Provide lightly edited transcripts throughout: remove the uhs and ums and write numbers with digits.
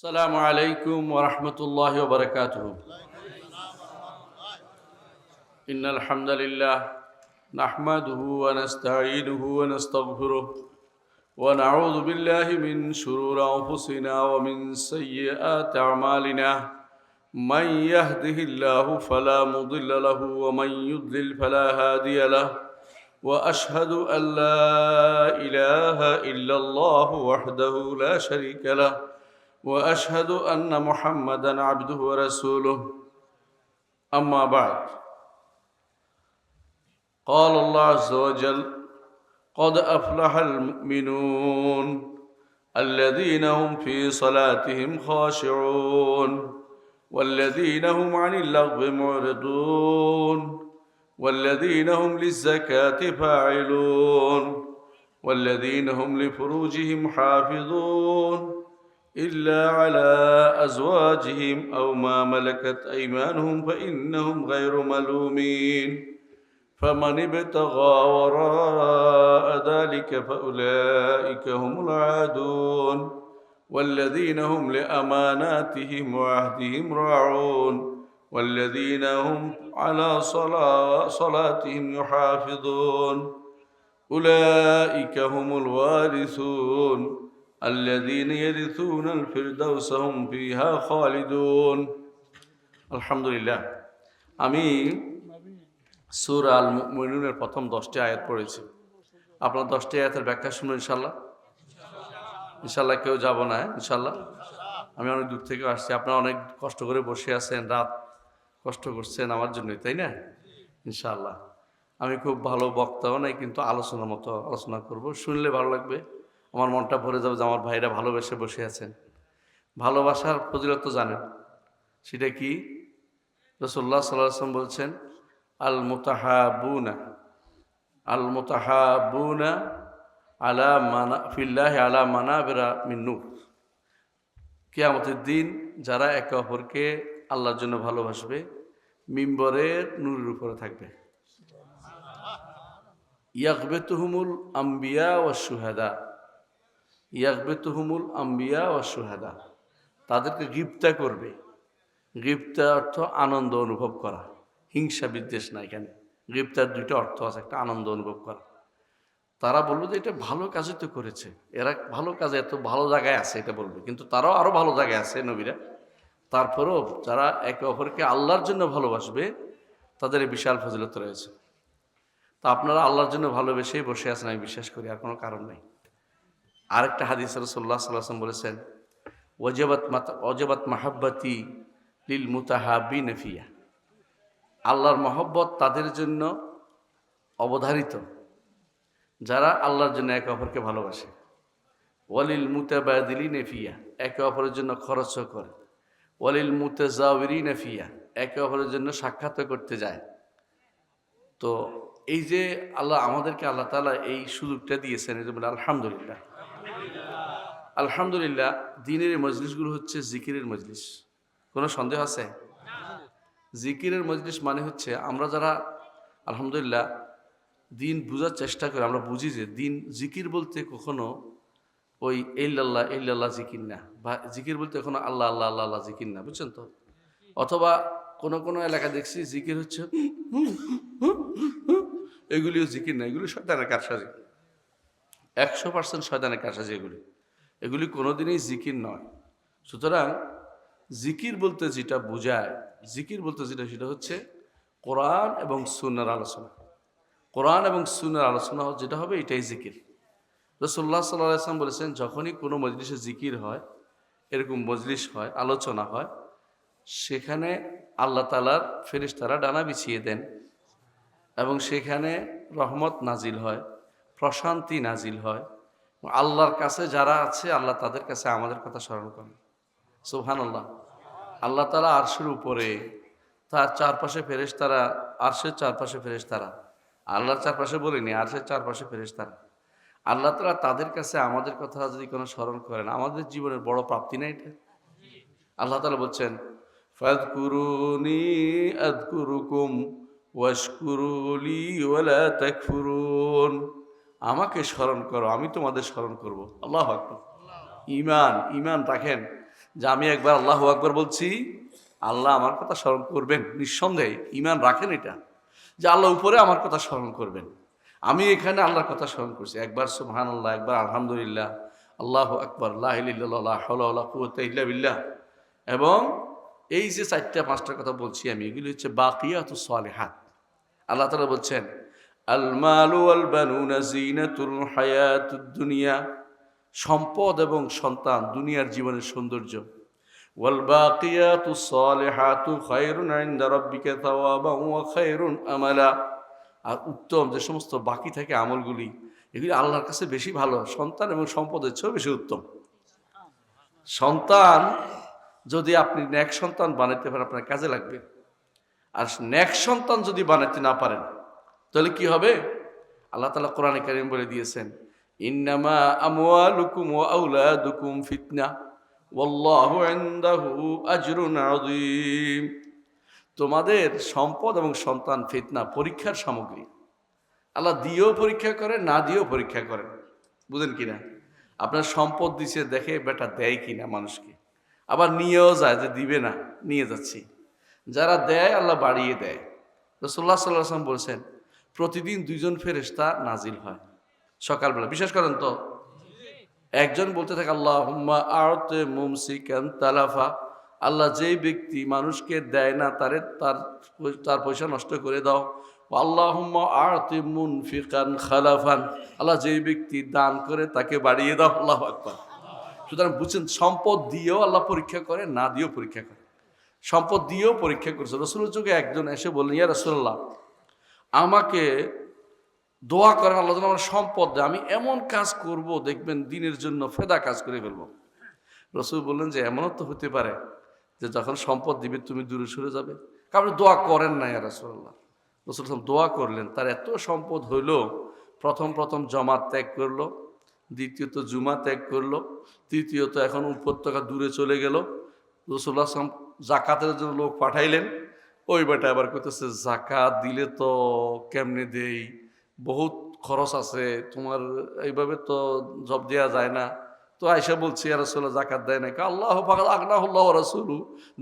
السلام عليكم ورحمة الله وبركاته. إن الحمد لله نحمده ونستعينه ونستغفره ونعوذ بالله من شرور أنفسنا ومن سيئات أعمالنا. من يهده الله فلا مضل له ومن يضلل فلا هادي له. وأشهد أن لا إله إلا الله وحده لا شريك له وأشهد أن محمدًا عبده ورسوله. أما بعد، قال الله عز وجل: قد أفلح المؤمنون الذين هم في صلاتهم خاشعون والذين هم عن اللغو معرضون والذين هم للزكاة فاعلون والذين هم لفروجهم حافظون إلا على أزواجهم أو ما ملكت أيمانهم فإنهم غير ملومين. فمن ابتغى وراء ذلك فأولئك هم العادون والذين هم لأماناتهم وعهدهم راعون والذين هم على صلاتهم يحافظون أولئك هم الوارثون الذين يرثون الفردوس هم فيها خالدون. আলহামদুলিল্লাহ, আমি সূরা আল মুমিনুনের প্রথম 10টি আয়াত পড়েছি। আপনারা 10টি আয়াতের ব্যাখ্যা শুনুন ইনশাআল্লাহ। ইনশাআল্লাহ কেউ যাব না, ইনশাআল্লাহ। আমি অনেক দূর থেকে আসছি, আপনারা অনেক কষ্ট করে বসে আছেন, রাত কষ্ট করছেন আমার জন্যই, তাই না? ইনশাআল্লাহ আমি খুব ভালো বক্তাও নাই, কিন্তু আলোচনার মতো আলোচনা করব। শুনলে ভালো লাগবে, আমার মনটা ভরে যাবে যে আমার ভাইরা ভালোবেসে বসে আছেন। ভালোবাসার ফজিলত তো জানেন, সেটা কি? রাসূলুল্লাহ সাল্লাল্লাহু আলাইহি ওয়াসাল্লাম বলছেন, আল মুতাহাবুনা আলা মানা ফিল্লাহি আলা মানাবিরা মিন নূর। কিয়ামতের দিন যারা একে অপরকে আল্লাহর জন্য ভালোবাসবে, মিম্বরের নূরের উপরে থাকবে। ইয়াগবিতুহুমুল আম্বিয়া ওয়াশ শুহাদা, ইয়াগবিতুহুমুল আম্বিয়া ওয়াশ শুহাদা, তাদেরকে গিফতা করবে। গিফতা অর্থ আনন্দ অনুভব করা, হিংসা বিদ্বেষ না। এখানে গিফতার দুইটা অর্থ আছে, একটা আনন্দ অনুভব করা। তারা বলবে যে এটা ভালো কাজে তো করেছে, এরা ভালো কাজে এত ভালো জায়গায় আছে, এটা বলবে। কিন্তু তারাও আরো ভালো জায়গায় আছে নবীরা। তারপরেও যারা একে অপরকে আল্লাহর জন্য ভালোবাসবে, তাদের বিশাল ফজিলত রয়েছে। তা আপনারা আল্লাহর জন্য ভালোবেসেই বসে আছেন, আমি বিশ্বাস করি, আর কোনো কারণ নেই। আরেকটা হাদিস রাসূলুল্লাহ সাল্লাল্লাহু আলাইহি ওয়াসাল্লাম বলেছেন, ওয়াজাবাত মাহাব্বাতি লিল মুতাহাবিনা ফিয়া, আল্লাহর মহব্বত তাদের জন্য অবধারিত যারা আল্লাহর জন্য একে অপরকে ভালোবাসে। ওয়ালিল মুতাবাদিলিনা ফিয়া, একে অপরের জন্য খরচ করে। ওয়ালিল মুতাজাওয়িরিনা ফিয়া, একে অপরের জন্য সাক্ষাৎ করতে যায়। তো এই যে আমাদেরকে আল্লাহ তাআলা এই সুযোগটা দিয়েছেন, এই জন্য আলহামদুলিল্লাহ। আলহামদুলিল্লাহ, দ্বীনের মজলিসগুলো হচ্ছে জিকিরের মজলিস, কোনো সন্দেহ আছে? জিকিরের মজলিস মানে হচ্ছে আমরা যারা আলহামদুলিল্লাহ দিন বুঝার চেষ্টা করি, আমরা বুঝি যে দিন জিকির বলতে কখনো ওই ইল্লাল্লাহ ইল্লাল্লাহ জিকির না, বা জিকির বলতে কখনো আল্লাহ আল্লাহ আল্লাহ আল্লাহ জিকির না, বুঝছেন তো? অথবা কোনো কোনো এলাকা দেখছি জিকির হচ্ছে এগুলিও জিকির না, এগুলি শয়তানের কারসাজি, 100% শয়তানের কারসাজি। এগুলি কোনোদিনই জিকির নয়। সুতরাং জিকির বলতে যেটা বোঝায়, জিকির বলতে যেটা, সেটা হচ্ছে কোরআন এবং সুন্নাহর আলোচনা। কোরআন এবং সুন্নাহর আলোচনা যেটা হবে, এটাই জিকির। রাসূলুল্লাহ সাল্লাল্লাহু আলাইহি ওয়াসাল্লাম বলেছেন, যখনই কোনো মজলিসে জিকির হয়, এরকম মজলিস হয়, আলোচনা হয়, সেখানে আল্লাহ তাআলার ফেরেশতারা ডানা বিছিয়ে দেন এবং সেখানে রহমত নাজিল হয়, প্রশান্তি নাজিল হয়। আল্লাহর কাছে যারা আছে, আল্লাহ তাদের কাছে আমাদের কথা স্মরণ করেন। সুবহানাল্লাহ। আল্লাহ তাআলা আরশের উপরে, তার চারপাশে ফেরেশতারা, আরশের চারপাশে ফেরেশতারা, আল্লাহর চারপাশে বলিনি, আরশের চারপাশে ফেরেশতারা। আল্লাহ তাআলা তাদের কাছে আমাদের কথা যদি কোনো স্মরণ করেন, আমাদের জীবনের বড় প্রাপ্তি না এটা? আল্লাহ তাআলা বলছেন, ফাযকুরুনি আযকুরুকুম ওয়াশকুরু লি ওয়ালা তাকফুরুন, আমাকে স্মরণ করো, আমি তোমাদের স্মরণ করব। আল্লাহু আকবার। ঈমান রাখেন যে আমি একবার আল্লাহু আকবার বলছি, আল্লাহ আমার কথা স্মরণ করবেন, নিঃসন্দেহে ইমান রাখেন এটা, যে আল্লাহ উপরে আমার কথা স্মরণ করবেন। আমি এখানে আল্লাহর কথা স্মরণ করছি, একবার সুবহানাল্লাহ, একবার আলহামদুলিল্লাহ, আল্লাহু আকবার, লা ইলাহা ইল্লাল্লাহ, লা হাওলা ওয়ালা কুওয়াতা ইল্লা বিল্লাহ। এবং এই যে 4টা 5টা কথা বলছি আমি, এগুলি হচ্ছে বাকিয়াতুস সালিহাত। আল্লাহ তাআলা বলছেন, আল মালু ওয়াল বানুনা যিনাতুল হায়াতুদ দুনিয়া, সম্পদ এবং সন্তান দুনিয়ার জীবনের সৌন্দর্য। ওয়াল বাকিয়াতুস সালিহাতু খায়রুন ইনদা রাব্বিকা সাওয়াবান ওয়া খায়রুন আমালা, আর উত্তম যে সমস্ত বাকি থাকে আমলগুলি, এগুলি আল্লাহর কাছে বেশি ভালো, সন্তান এবং সম্পদের চেয়েও বেশি উত্তম। সন্তান যদি আপনি নেক সন্তান বানাইতে পারেন, আপনার কাজে লাগবে। আর নেক সন্তান যদি বানাইতে না পারেন, তাহলে কি হবে? আল্লাহ তাআলা কোরআনে কারীম বলে দিয়েছেন, ইন্নামা আমওয়ালুকুম ওয়া আওলাদুকুম ফিতনা ওয়াল্লাহু ইনদাহু আজরুন আযীম। তোমাদের সম্পদ এবং সন্তান ফিতনা, পরীক্ষার সামগ্রী। আল্লাহ দিয়েও পরীক্ষা করেন, না দিয়েও পরীক্ষা করেন। বুঝেন কিনা? আপনার সম্পদ দিছে, দেখে বেটা দেয় কিনা মানুষকে, আবার নিয়েও যায় যে দিবে না, নিয়ে যাচ্ছি। যারা দেয় আল্লাহ বাড়িয়ে দেয়। রাসূলুল্লাহ সাল্লাল্লাহু আলাইহি ওয়াসাল্লাম বলেছেন, প্রতিদিন 2জন ফেরেশতা নাজিল হয় সকালবেলা। বিশ্বাস করেন তো? একজন বলতে থাকে, আল্লাহুম্মা আ'তি মুমসিকান তালাফা, আল্লাহ যেই ব্যক্তি মানুষকে দেয় না তার পয়সা নষ্ট করে দাও। আল্লাহুম্মা আ'তি মুনফিকান খালাফান, আল্লাহ যেই ব্যক্তি দান করে তাকে বাড়িয়ে দাও। আল্লাহু আকবার। সুতরাং বুঝছেন, সম্পদ দিয়েও আল্লাহ পরীক্ষা করে, না দিয়েও পরীক্ষা করে। সম্পদ দিয়েও পরীক্ষা করেছে। রাসূলের যুগে একজন এসে বললেন, ইয়া রাসূলুল্লাহ, আমাকে দোয়া করেন আল্লাহ যেন আমার সম্পদ দেয়, আমি এমন কাজ করব দেখবেন দিনের জন্য ফেদা কাজ করে ফেলবো। রাসূল বললেন যে এমনও তো হতে পারে যে যখন সম্পদ দিবে তুমি দূরে সরে যাবে। কারণ দোয়া করেন না ইয়া রাসূলুল্লাহ। রাসূল দোয়া করলেন, তার এত সম্পদ হইল, প্রথম জামাত ত্যাগ করলো, দ্বিতীয়ত জুমা ত্যাগ করলো, তৃতীয়ত এখন উপত্যকা দূরে চলে গেল। রাসূলুল্লাহ যাকাতের জন্য লোক পাঠাইলেন, ওই বেটা আবার কইতেছে যাকাত দিলে তো কেমনে দেই, বহুত খরচ আছে, তোমার এইভাবে তো জব দেওয়া যায় না। তো আয়েশা বলছি, ইয়া রাসূলুল্লাহ যাকাত দেয় নাই। আল্লাহ ফাকাদ আগনাহুল্লাহু ওয়া রাসূলু,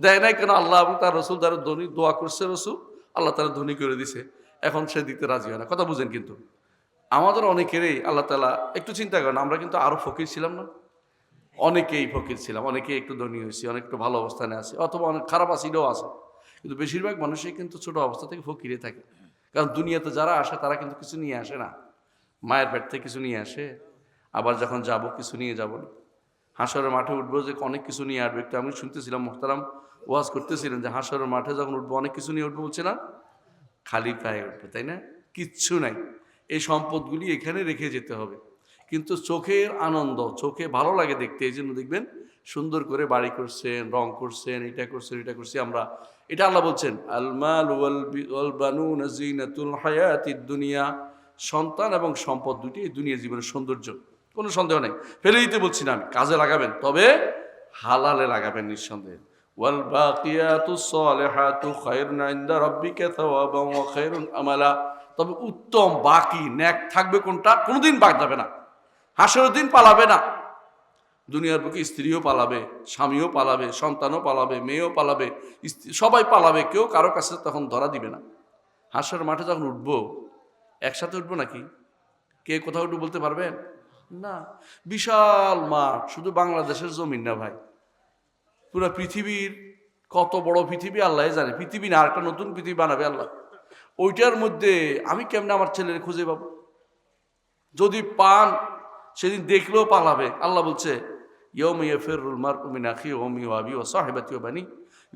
দেয় নাই কেন? আল্লাহ এবং তার রাসূল তার ধনী, দোয়া করছে রাসূল, আল্লাহ তারা ধনী করে দিছে, এখন সে দিতে রাজি হয় না। কথা বুঝেন? কিন্তু আমাদের অনেকেরই আল্লাহ তাআলা, একটু চিন্তা করেন, আমরা কিন্তু আরো ফকির ছিলাম না? অনেকেই ফকির ছিলাম, অনেকেই একটু ধনী হয়েছি, অনেক একটু ভালো অবস্থানে আছে, অথবা অনেক খারাপ আসিলেও আছে। কিন্তু বেশিরভাগ মানুষই কিন্তু ছোট অবস্থা থেকে ফকিরে থাকে। কারণ দুনিয়াতে যারা আসে তারা কিন্তু কিছু নিয়ে আসে না। মায়ের পেট থেকে কিছু নিয়ে আসে, আবার যখন যাব কিছু নিয়ে যাব না। হাসরের মাঠে উঠবো যে অনেক কিছু নিয়ে আসবে। একটু আমি শুনতেছিলাম, মোহতারাম ওয়াজ করতেছিলেন যে হাসরের মাঠে যখন উঠবো অনেক কিছু নিয়ে উঠবো, বলছে না? খালি পায়ে উঠবে, তাই না? কিচ্ছু নাই। এই সম্পদগুলি এখানে রেখে যেতে হবে। কিন্তু চোখের আনন্দ, চোখে ভালো লাগে দেখতে, এই জন্য দেখবেন সুন্দর করে বাড়ি করছেন, রং করছেন, এটা করছেন, এটা করছি আমরা। এটা আল্লাহ বলছেন, আল মাল ওয়াল বানুনা যিনাতুল হায়াতিদ দুনিয়া, সন্তান এবং সম্পদ দুটি এই দুনিয়ার জীবনের সৌন্দর্য, কোনো সন্দেহ নেই। ফেলে দিতে বলছি না আমি, কাজে লাগাবেন, তবে হালালে লাগাবেন নিঃসন্দেহে। ওয়াল বাকিয়াতুস সালিহাতু খায়রুন ইনদা রাব্বিকা সাওয়াবান ওয়া খায়রুন আমালা, তবে উত্তম বাকি নেক থাকবে কোনটা? কোনোদিন বাদ যাবে না, হাসরের দিন পালাবে না। দুনিয়ার বুকে স্ত্রীও পালাবে, স্বামীও পালাবে, সন্তানও পালাবে, মেয়েও পালাবে, সবাই পালাবে, কেউ কারো কাছে তখন ধরা দিবে না। হাসরের মাঠে যখন উঠবো, একসাথে উঠবো নাকি? কে কোথাও উঠবো বলতে পারবেন? না। বিশাল মাঠ, শুধু বাংলাদেশের জমিন না ভাই, পুরো পৃথিবীর, কত বড় পৃথিবী আল্লাহ জানে। পৃথিবী না, আরেকটা নতুন পৃথিবী বানাবে আল্লাহ। ওইটার মধ্যে আমি কেমনে আমার ছেলের খুঁজে পাবো? যদি পান, সেদিন দেখলেও পালাবে। আল্লাহ বলছে, ইয়াউমা ইয়াফিরুল মারউ মিন আখিহি ওয়া উম্মিহি ওয়া আবিহি ওয়া সাহিবাতিহি ওয়া বানিহি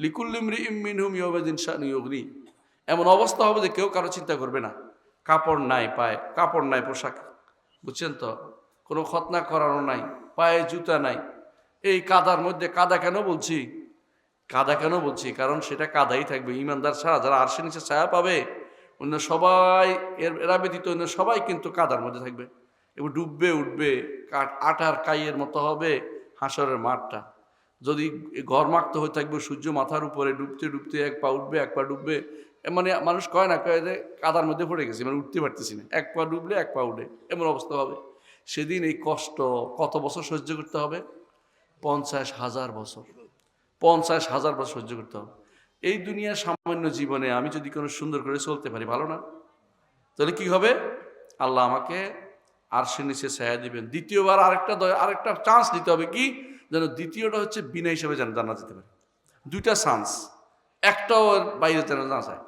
লিকুল্লি ইমরিইম মিনহুম ইয়াওমাইযিন শা'নুন ইউগনি। এমন অবস্থা হবে যে কেউ কারো চিন্তা করবে না। কাপড় নাই পায়ে, কাপড় নাই পোশাক, বুঝছেন তো? কোনো খতনা করানো নাই, পায়ে জুতা নাই। এই কাদার মধ্যে, কাদা কেন বলছি? কাদা কেন বলছি? কারণ সেটা কাদাই থাকবে। ইমানদার ছাড়া যারা আরশের নিচে ছায়া পাবে, অন্য সবাই, এরা ব্যতীত অন্য সবাই কিন্তু কাদার মধ্যে থাকবে। এবার ডুববে, উঠবে, আটার কাইয়ের মতো হবে হাসরের মাঠটা। যদি ঘর মাখতে হয়ে থাকবে সূর্য মাথার উপরে, ডুবতে ডুবতে এক পা উঠবে, এক পা ডুববে। মানে মানুষ কয় না, কয় যে কাদার মধ্যে পড়ে গেছে, মানে উঠতে পারতেছি না, এক পা ডুবলে এক পা উঠে, এমন অবস্থা হবে। সেদিন এই কষ্ট কত বছর সহ্য করতে হবে? 50,000 বছর। 50,000 বার সহ্য করতে হবে। এই দুনিয়ার সামান্য জীবনে আমি যদি কোনো সুন্দর করে চলতে পারি, ভালো না? তাহলে কি হবে? আল্লাহ আমাকে আরশের নিচে ছায়া দিবেন। দ্বিতীয়বার আরেকটা চান্স দিতে হবে, কি যেন দ্বিতীয়টা হচ্ছে বিনা হিসাবে যেন জান্নাত যেতে পারে। দুইটা চান্স, একটাও বাইরে যেন না যায়।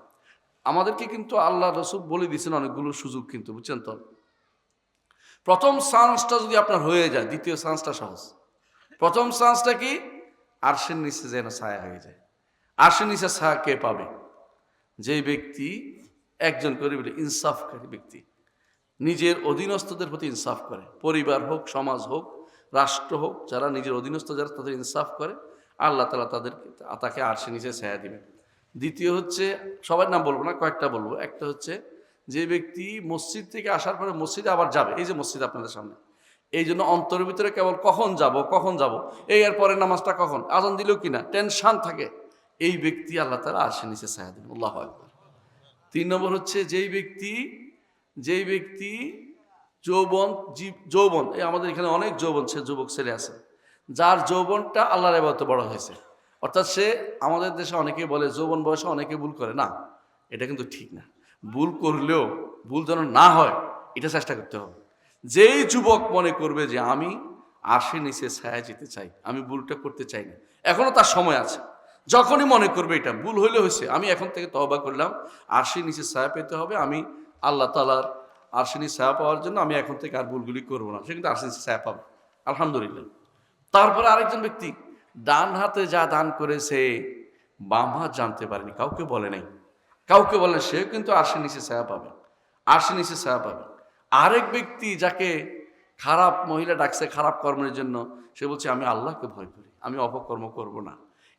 আমাদেরকে কিন্তু আল্লাহ রসুল বলে দিয়েছেন অনেকগুলো সুযোগ, কিন্তু বুঝছেন তো। প্রথম চান্সটা যদি আপনার হয়ে যায়, দ্বিতীয় চান্সটা সহজ। প্রথম চান্সটা কি? আরশের নিচে যেন ছায়া হয়ে যায়। আরশের নিচে ছায়া কে পাবে? যে ব্যক্তি একজন করে বলে ইনসাফকারী ব্যক্তি, নিজের অধীনস্থদের প্রতি ইনসাফ করে, পরিবার হোক, সমাজ হোক, রাষ্ট্র হোক, যারা নিজের অধীনস্থ যারা তাদের ইনসাফ করে, আল্লাহ তাআলা তাকে আরশের নিচে ছায়া দিবেন। দ্বিতীয় হচ্ছে, সবার নাম বলবো না, কয়েকটা বলবো। একটা হচ্ছে যে ব্যক্তি মসজিদ থেকে আসার পরে মসজিদে আবার যাবে, এই যে মসজিদ আপনাদের সামনে, এই জন্য অন্তরের ভিতরে কেবল কখন যাব এই এর পরে নামাজটা কখন, আজান দিলেও কিনা টেনশন থাকে, এই ব্যক্তি আল্লাহ তাআলা আরশের নিচে ছায়া দিবেন। আল্লাহু আকবার। 3 নম্বর হচ্ছে যেই ব্যক্তি যৌবন, এই আমাদের এখানে অনেক যুবক ছেলে আছে, যার যৌবনটা আল্লাহর ইবাদতে বড় হয়েছে। অর্থাৎ সে, আমাদের দেশে অনেকেই বলে যৌবন বয়সে অনেকে ভুল করে, না, এটা কিন্তু ঠিক না। ভুল করলেও ভুল যেন না হয় এটা চেষ্টা করতে হবে। যেই যুবক মনে করবে যে আমি আরশের নিচে ছায়া যেতে চাই, আমি ভুলটা করতে চাই না, এখনো তার সময় আছে। যখনই মনে করবে এটা ভুল হইলে হয়েছে, আমি এখন থেকে তওবা করলাম, আরশের নিচে ছায়া পেতে হবে, আমি আল্লাহ তাআলার আরশের নিচে ছায়া পাওয়ার জন্য আমি এখন থেকে আর ভুলগুলি করবো না, সে কিন্তু আরশের নিচে ছায়া পাবে, আলহামদুলিল্লাহ। তারপরে আরেকজন ব্যক্তি ডান হাতে যা দান করেছে বাম হাত জানতে পারেনি, কাউকে বলে নাই, কাউকে বলে, সে কিন্তু আরশের নিচে ছায়া পাবে, আরশের নিচে ছায়া পাবে। আরেক ব্যক্তি যাকে খারাপ মহিলা ডাকছে খারাপ কর্মের জন্য, সে বলছে আমি আল্লাহকে ভয় করি, আমি অপকর্ম করব না।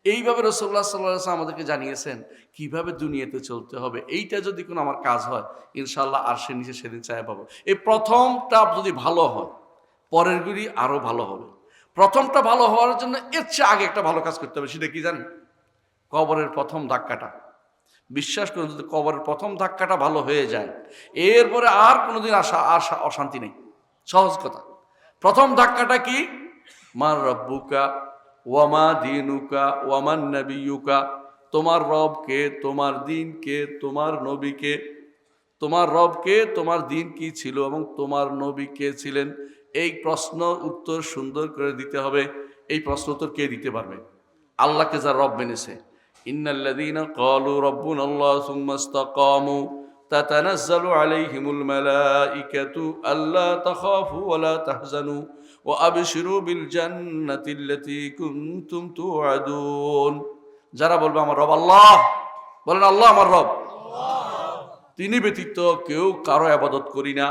এইভাবে রাসূলুল্লাহ সাল্লাল্লাহু আলাইহি ওয়াসাল্লাম আমাদেরকে জানিয়েছেন কিভাবে দুনিয়াতে চলতে হবে। এইটা যদি কোনো আমার কাজ হয়, ইনশাআল্লাহ আরশের নিচে সেদিন ছায়া পাবো। এই প্রথমটা যদি ভালো হয়, পরেরগুলি আরো ভালো হবে। প্রথমটা ভালো হওয়ার জন্য এর চেয়ে আগে একটা ভালো কাজ করতে হবে, সেটা কি জানেন? কবরের প্রথম ধাক্কাটা, বিশ্বাস করুন, যদি কবরের প্রথম ধাক্কাটা ভালো হয়ে যায়, এরপরে আর কোনোদিন অশান্তি নেই। সহজ কথা। প্রথম ধাক্কাটা কি? মার রব্বুকা ওয়ামা দিনুকা ওয়ামান নবিয়ুকা, তোমার রব কে, তোমার দিন কে, তোমার নবী কে। তোমার রব কে, তোমার দিন কি ছিল এবং তোমার নবী কে ছিলেন, এই প্রশ্ন উত্তর সুন্দর করে দিতে হবে। এই প্রশ্ন উত্তর কে দিতে পারবে? আল্লাহকে যারা রব মেনেছে। ইন্নাল্লাযীনা ক্বালু রাব্বুনাল্লাহু সুম্মা ইসতাকামু তাতানাজ্জালু আলাইহিমুল মালাঈকাতু আল্লা তাখাফু ওয়া লা তাহজানু ওয়া আবশিরু বিল জান্নাতিল্লাতী কুনতুম তুআদুন। যারা বলবে আমার রব আল্লাহ, বলেন আল্লাহ আমার রব, তিনি ব্যতীত কেউ কারো ইবাদত করি না,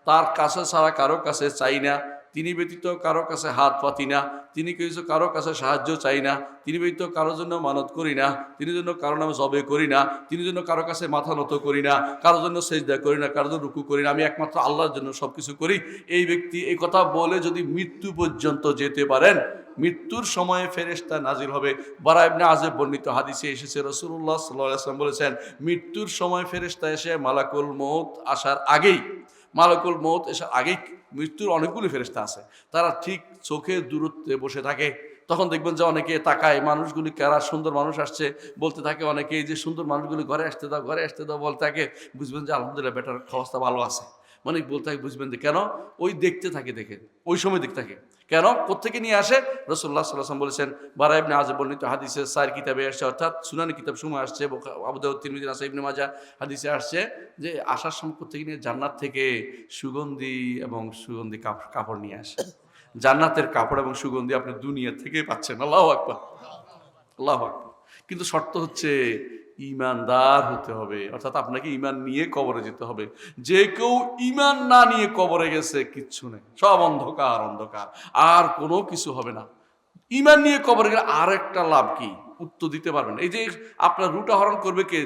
তার কাছে ছাড়া কারো কাছে চাই না, তিনি ব্যতীত কারো কাছে হাত পাতি না, তিনি কিছু কারো কাছে সাহায্য চাই না, তিনি ব্যতীত কারোর জন্য মানত করি না, তিনি জন্য কারো নামে জবে করি না, তিনি জন্য কারো কাছে মাথা নত করি না, কারোর জন্য সেজদা করি না, কারোর জন্য রুকু করি না, আমি একমাত্র আল্লাহর জন্য সবকিছু করি। এই ব্যক্তি এই কথা বলে যদি মৃত্যু পর্যন্ত যেতে পারেন, মৃত্যুর সময়ে ফেরেশতা নাজিল হবে। বারা ইবনে আযিব বর্ণিত হাদিসে এসেছে, রাসূলুল্লাহ সাল্লাল্লাহু আলাইহি ওয়াসাল্লাম বলেছেন, মৃত্যুর সময় ফেরেশতা এসে মালাকুল মউত আসার আগেই, মালাকুল মউত এসার আগেই, মৃত্যুর অনেকগুলি ফেরেশতা আছে, তারা ঠিক চোখের দূরত্বে বসে থাকে। তখন দেখবেন যে অনেকে তাকায়, মানুষগুলি কারা সুন্দর মানুষ আসছে বলতে থাকে, অনেকে এই যে সুন্দর মানুষগুলি ঘরে আসতে দাও, ঘরে আসতে দাও বলতে থাকে, বুঝবেন যে আলহামদুলিল্লাহ বেটার অবস্থা ভালো আছে। মানে বলতে থাকে, বুঝবেন যে কেন, ওই দেখতে থাকে, দেখে ওই সময় দেখতে থাকে। কেন, কোত্থেকে নিয়ে আসে? রাসূলুল্লাহ সাল্লাল্লাহু আলাইহি ওয়াসাল্লাম বলেছেন, বারা ইবনে আযিব বর্ণিত হাদিসে 4 কিতাবে আসছে, অর্থাৎ সুনানি কিতাব সময় আসছে, আবু দাউদ, তিরমিজি, নাসাঈ, ইবনে মাজাহ হাদিসে আসছে যে আসার সময় কোত্থেকে নিয়ে, জান্নাত থেকে সুগন্ধি এবং সুগন্ধি কাপড় নিয়ে আসে। জান্নাতের কাপড় এবং সুগন্ধি আপনি দুনিয়া থেকেই পাচ্ছেন। আল্লাহু আকবার, আল্লাহু আকবার। কিন্তু শর্ত হচ্ছে ঈমানদার হতে হবে, অর্থাৎ আপনাকে ঈমান নিয়ে কবরে যেতে হবে। যে কেউ ঈমান না নিয়ে কবরে গেছে, কিচ্ছু নেই, সব অন্ধকার অন্ধকার, আর কোনো কিছু হবে না। ঈমান নিয়ে কবরে গেলে আর একটা লাভ কি, উত্তর দিতে পারবেন। এই যে আপনার রুটা হরণ করবে কে,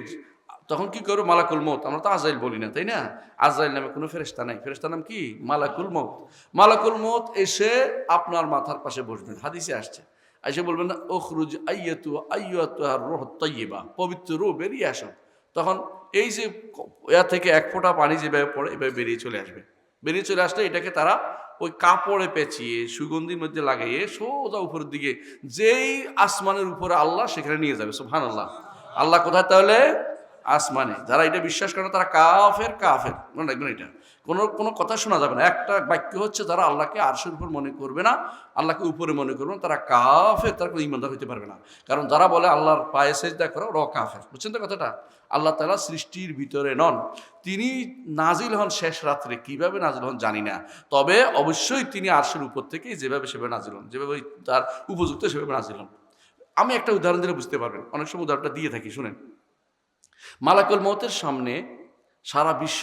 তখন কি করবে? মালাকুল মউত। আমরা তো আজরাইল বলি না, তাই না? আজরাইল নামে কোনো ফেরেশতা নাই, ফেরেশতার নাম কি? মালাকুল মউত। মালাকুল মউত এসে আপনার মাথার পাশে বসবেন, হাদিসে আসছে। এসে বলবেন না, উখরুজ আইয়াতুহার রূহ তাইয়্যিবা, পবিত্র রূহ বেরিয়ে আসো। তখন এই যে এর থেকে এক ফোঁটা পানি যেভাবে পড়ে এভাবে বেরিয়ে চলে আসবে। বেরিয়ে চলে আসলে এটাকে তারা ওই কাপড়ে পেঁচিয়ে সুগন্ধির মধ্যে লাগাইয়ে সোজা উপরের দিকে, যেই আসমানের উপরে আল্লাহ সেখানে নিয়ে যাবে। সুবহানাল্লাহ। আল্লাহ কোথায় তাহলে? আসমানে। যারা এটা বিশ্বাস করে তারা কাফের। কাফের মনে রাখবেন, এটা কোনো কোনো কথা শোনা যাবে না। একটা বাক্য হচ্ছে, যারা আল্লাহকে আরশের উপর মনে করবে না, আল্লাহকে উপরে মনে করবে না, তারা কাফের, তারা কোনো ইমানদার হইতে পারবে না। কারণ যারা বলে আল্লাহর পায়ে সেজদা করো, ওরা কাফের। বুঝছেন তো কথাটা? আল্লাহ তাআলা সৃষ্টির ভিতরে নন, তিনি নাজিল হন শেষ রাত্রে। কিভাবে নাজিল হন জানি না, তবে অবশ্যই তিনি আরশের উপর থেকে যেভাবে সেভাবে নাজিল হন, যেভাবে তার উপযুক্ত সেভাবে নাজিল হন। আমি একটা উদাহরণ দিলে বুঝতে পারবেন, অনেক সময় উদাহরণটা দিয়ে থাকি, শুনেন। মালাকুল মউতের সামনে সারা বিশ্ব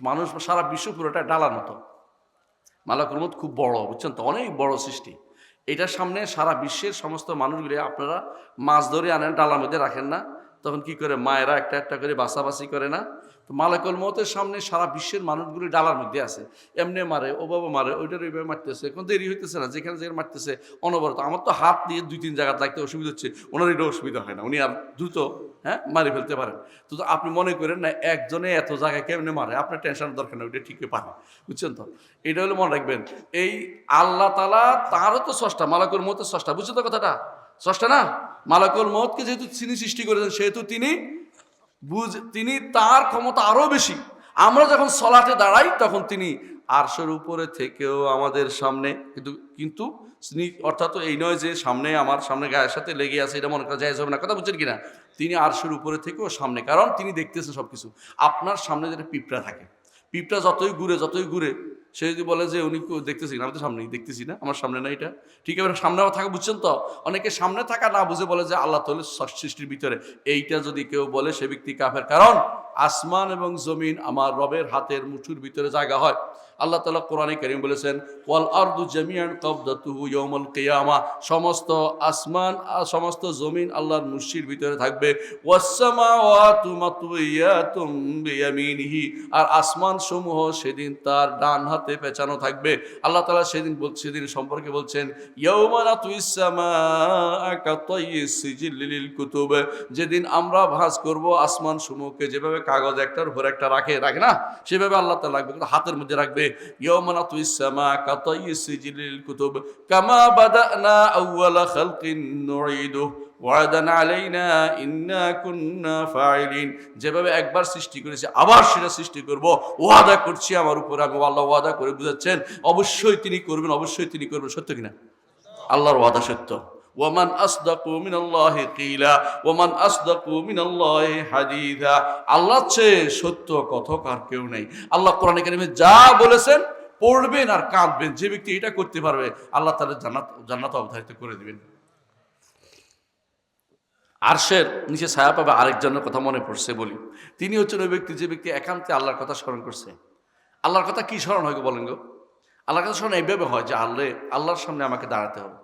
মানুষ, সারা বিশ্ব পুরোটা ডালার মতো। মালাকুল মউত খুব বড়, বুঝছেন তো, অনেক বড় সৃষ্টি। এটার সামনে সারা বিশ্বের সমস্ত মানুষগুলি, আপনারা মাছ ধরে আনেন, ডালার মধ্যে রাখেন না, তখন কি করে মায়েরা একটা একটা করে বাছাবাছি করে না? তো মালাকুল মউতের সামনে সারা বিশ্বের মানুষগুলি ডালার মধ্যে আছে, এমনি মারে, ও বাবা মারে, ওইটার ওইভাবে মারতেছে, কোনো দেরি হইতেছে না, যেখানে যেখানে মারতেছে অনবরত। আমার তো হাত দিয়ে 2-3 জায়গা লাগতে অসুবিধা হচ্ছে, ওনার এটা অসুবিধা হয় না, উনি আর দ্রুত মারি ফেলতে পারেন। তো আপনি মনে করেন না একজনে এত জায়গায় কেমনে মারে, আপনার টেনশনের দরকার নেই, ওইটা ঠিকই পারে। বুঝছেন তো? এটা হলো মনে রাখবেন, এই আল্লাহ তাআলা তারও তো স্রষ্টা, মালাকুল মউতের স্রষ্টা। বুঝছেন তো কথাটা? স্রষ্টা না? মালাকুল মউতকে যেহেতু তিনি সৃষ্টি করেছেন, সেহেতু তিনি তার ক্ষমতা আরো বেশি। আমরা যখন সলাতে দাঁড়াই, তখন তিনি আরশের উপরে থেকেও আমাদের সামনে, কিন্তু অর্থাৎ এই নয় যে সামনে, আমার সামনে গায়ের সাথে লেগে আছে, এটা মনে করা যায় হবে না। কথা বুঝছেন কিনা? তিনি আরশের উপরে থেকেও সামনে, কারণ তিনি দেখতেছেন সবকিছু। আপনার সামনে যেটা পিঁপড়া থাকে, পিঁপড়া যতই ঘুরে, সে যদি বলে যে উনি দেখতেছি না, আমি তো সামনেই দেখতেছি না, আমার সামনে না এটা, ঠিক আছে, সামনে থাকা। বুঝছেন তো? অনেকে সামনে থাকা না বুঝে বলে যে আল্লাহ তাআলা সৃষ্টির ভিতরে। এইটা যদি কেউ বলে, সে ব্যক্তি কাফের। কারণ আসমান এবং জমিন আমার রবের হাতের মুঠুর ভিতরে জায়গা হয়। আল্লাহ তাআলা কোরআনে কারীম বলেছেন, ওয়াল আরদু জামিআন কাবদাতুহু ইয়াউমাল কিয়ামা, সমস্ত আসমান আর সমস্ত জমিন আল্লাহর মুঠির ভিতরে থাকবে। ওয়াস সামাওয়াতু মাতউইয়াতুম বিয়ামিনিহি, আর আসমান সমূহ সেদিন তার ডান হাতে পেঁচানো থাকবে। আল্লাহ তাআলা সেদিন সম্পর্কে বলছেন, ইয়াউমা নাতুইস সামাআ কাতাইয়িস সিজিল লিল কুতুব, যেদিন আমরা ভাঁজ করব আসমান সমূহকে, যেভাবে কাগজ একটার উপর একটা রাখে না, সেভাবে আল্লাহ তাআলা রাখবে, হাতের মধ্যে রাখবে। ইয়াউমা নাতুইস সামাআ কাতাইয়িস সিজিল লিল কুতুব কামা বাদানা আউওয়ালা খালকিন নুঈদু ওয়াদান আলাইনা ইন্না কুন্না ফাইলিন, যেভাবে একবার সৃষ্টি করেছি আবার সেটা সৃষ্টি করব, ওয়াদা করছি আমার উপর, আমি আল্লাহ ওয়াদা করে বুঝাচ্ছেন, অবশ্যই তিনি করবেন, অবশ্যই তিনি করবেন। সত্য কিনা? আল্লাহর ওয়াদা সত্য। ওয়ামান আসদাকু মিনাল্লাহি কিলা ওয়ামান আসদাকু মিনাল্লাহি হাদিসা, আল্লাহর চেয়ে সত্য কথক আর কেউ নেই। আল্লাহ কোরআনে কারিমে যা বলেছেন, পড়বেন আর কাঁদবেন, যে ব্যক্তি এটা করতে পারবে, আল্লাহ তাআলা জান্নাত অবধারিত করে দিবেন। আরশের নিচে ছায়া পাবে আরেকজনের কথা মনে পড়ছে বলি। তিনি হচ্ছেন ওই ব্যক্তি, যে ব্যক্তি একান্তে আল্লাহর কথা স্মরণ করছে। আল্লাহর কথা কি স্মরণ হয় বলেন গো? আল্লাহর কথা স্মরণ এইভাবে হয় যে আল্লাহর সামনে আমাকে দাঁড়াতে হবে।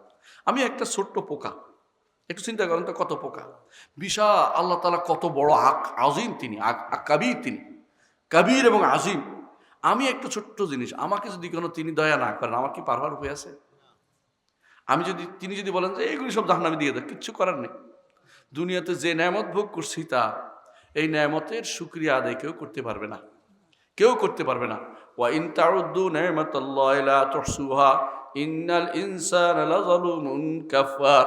আমি একটা ছোট্ট পোকা, একটু চিন্তা করেন তো, কত পোকা, বিশাল আল্লাহ তাআলা কত বড় আজিম, তিনি কাবীর, তিনি কাবীর এবং আজিম। আমি একটা ছোট্ট জিনিস, আমাকে যদি কোনো তিনি দয়া না করেন, আমার কি পারবার উপায় আছে? তিনি যদি বলেন যে এইগুলি সব জাহান্নামে দিয়ে দেয়, কিচ্ছু করার নেই। দুনিয়াতে যে নেয়ামত ভোগ করছি, তা এই নেয়ামতের শুকরিয়া আদায় কেউ করতে পারবে না, কেউ করতে পারবে না। ওয়া ইন তাউদ্দু নি'মাতাল্লাহি লা তুহসুহা ইন্নাল ইনসানা লাযালুমুন কাফার,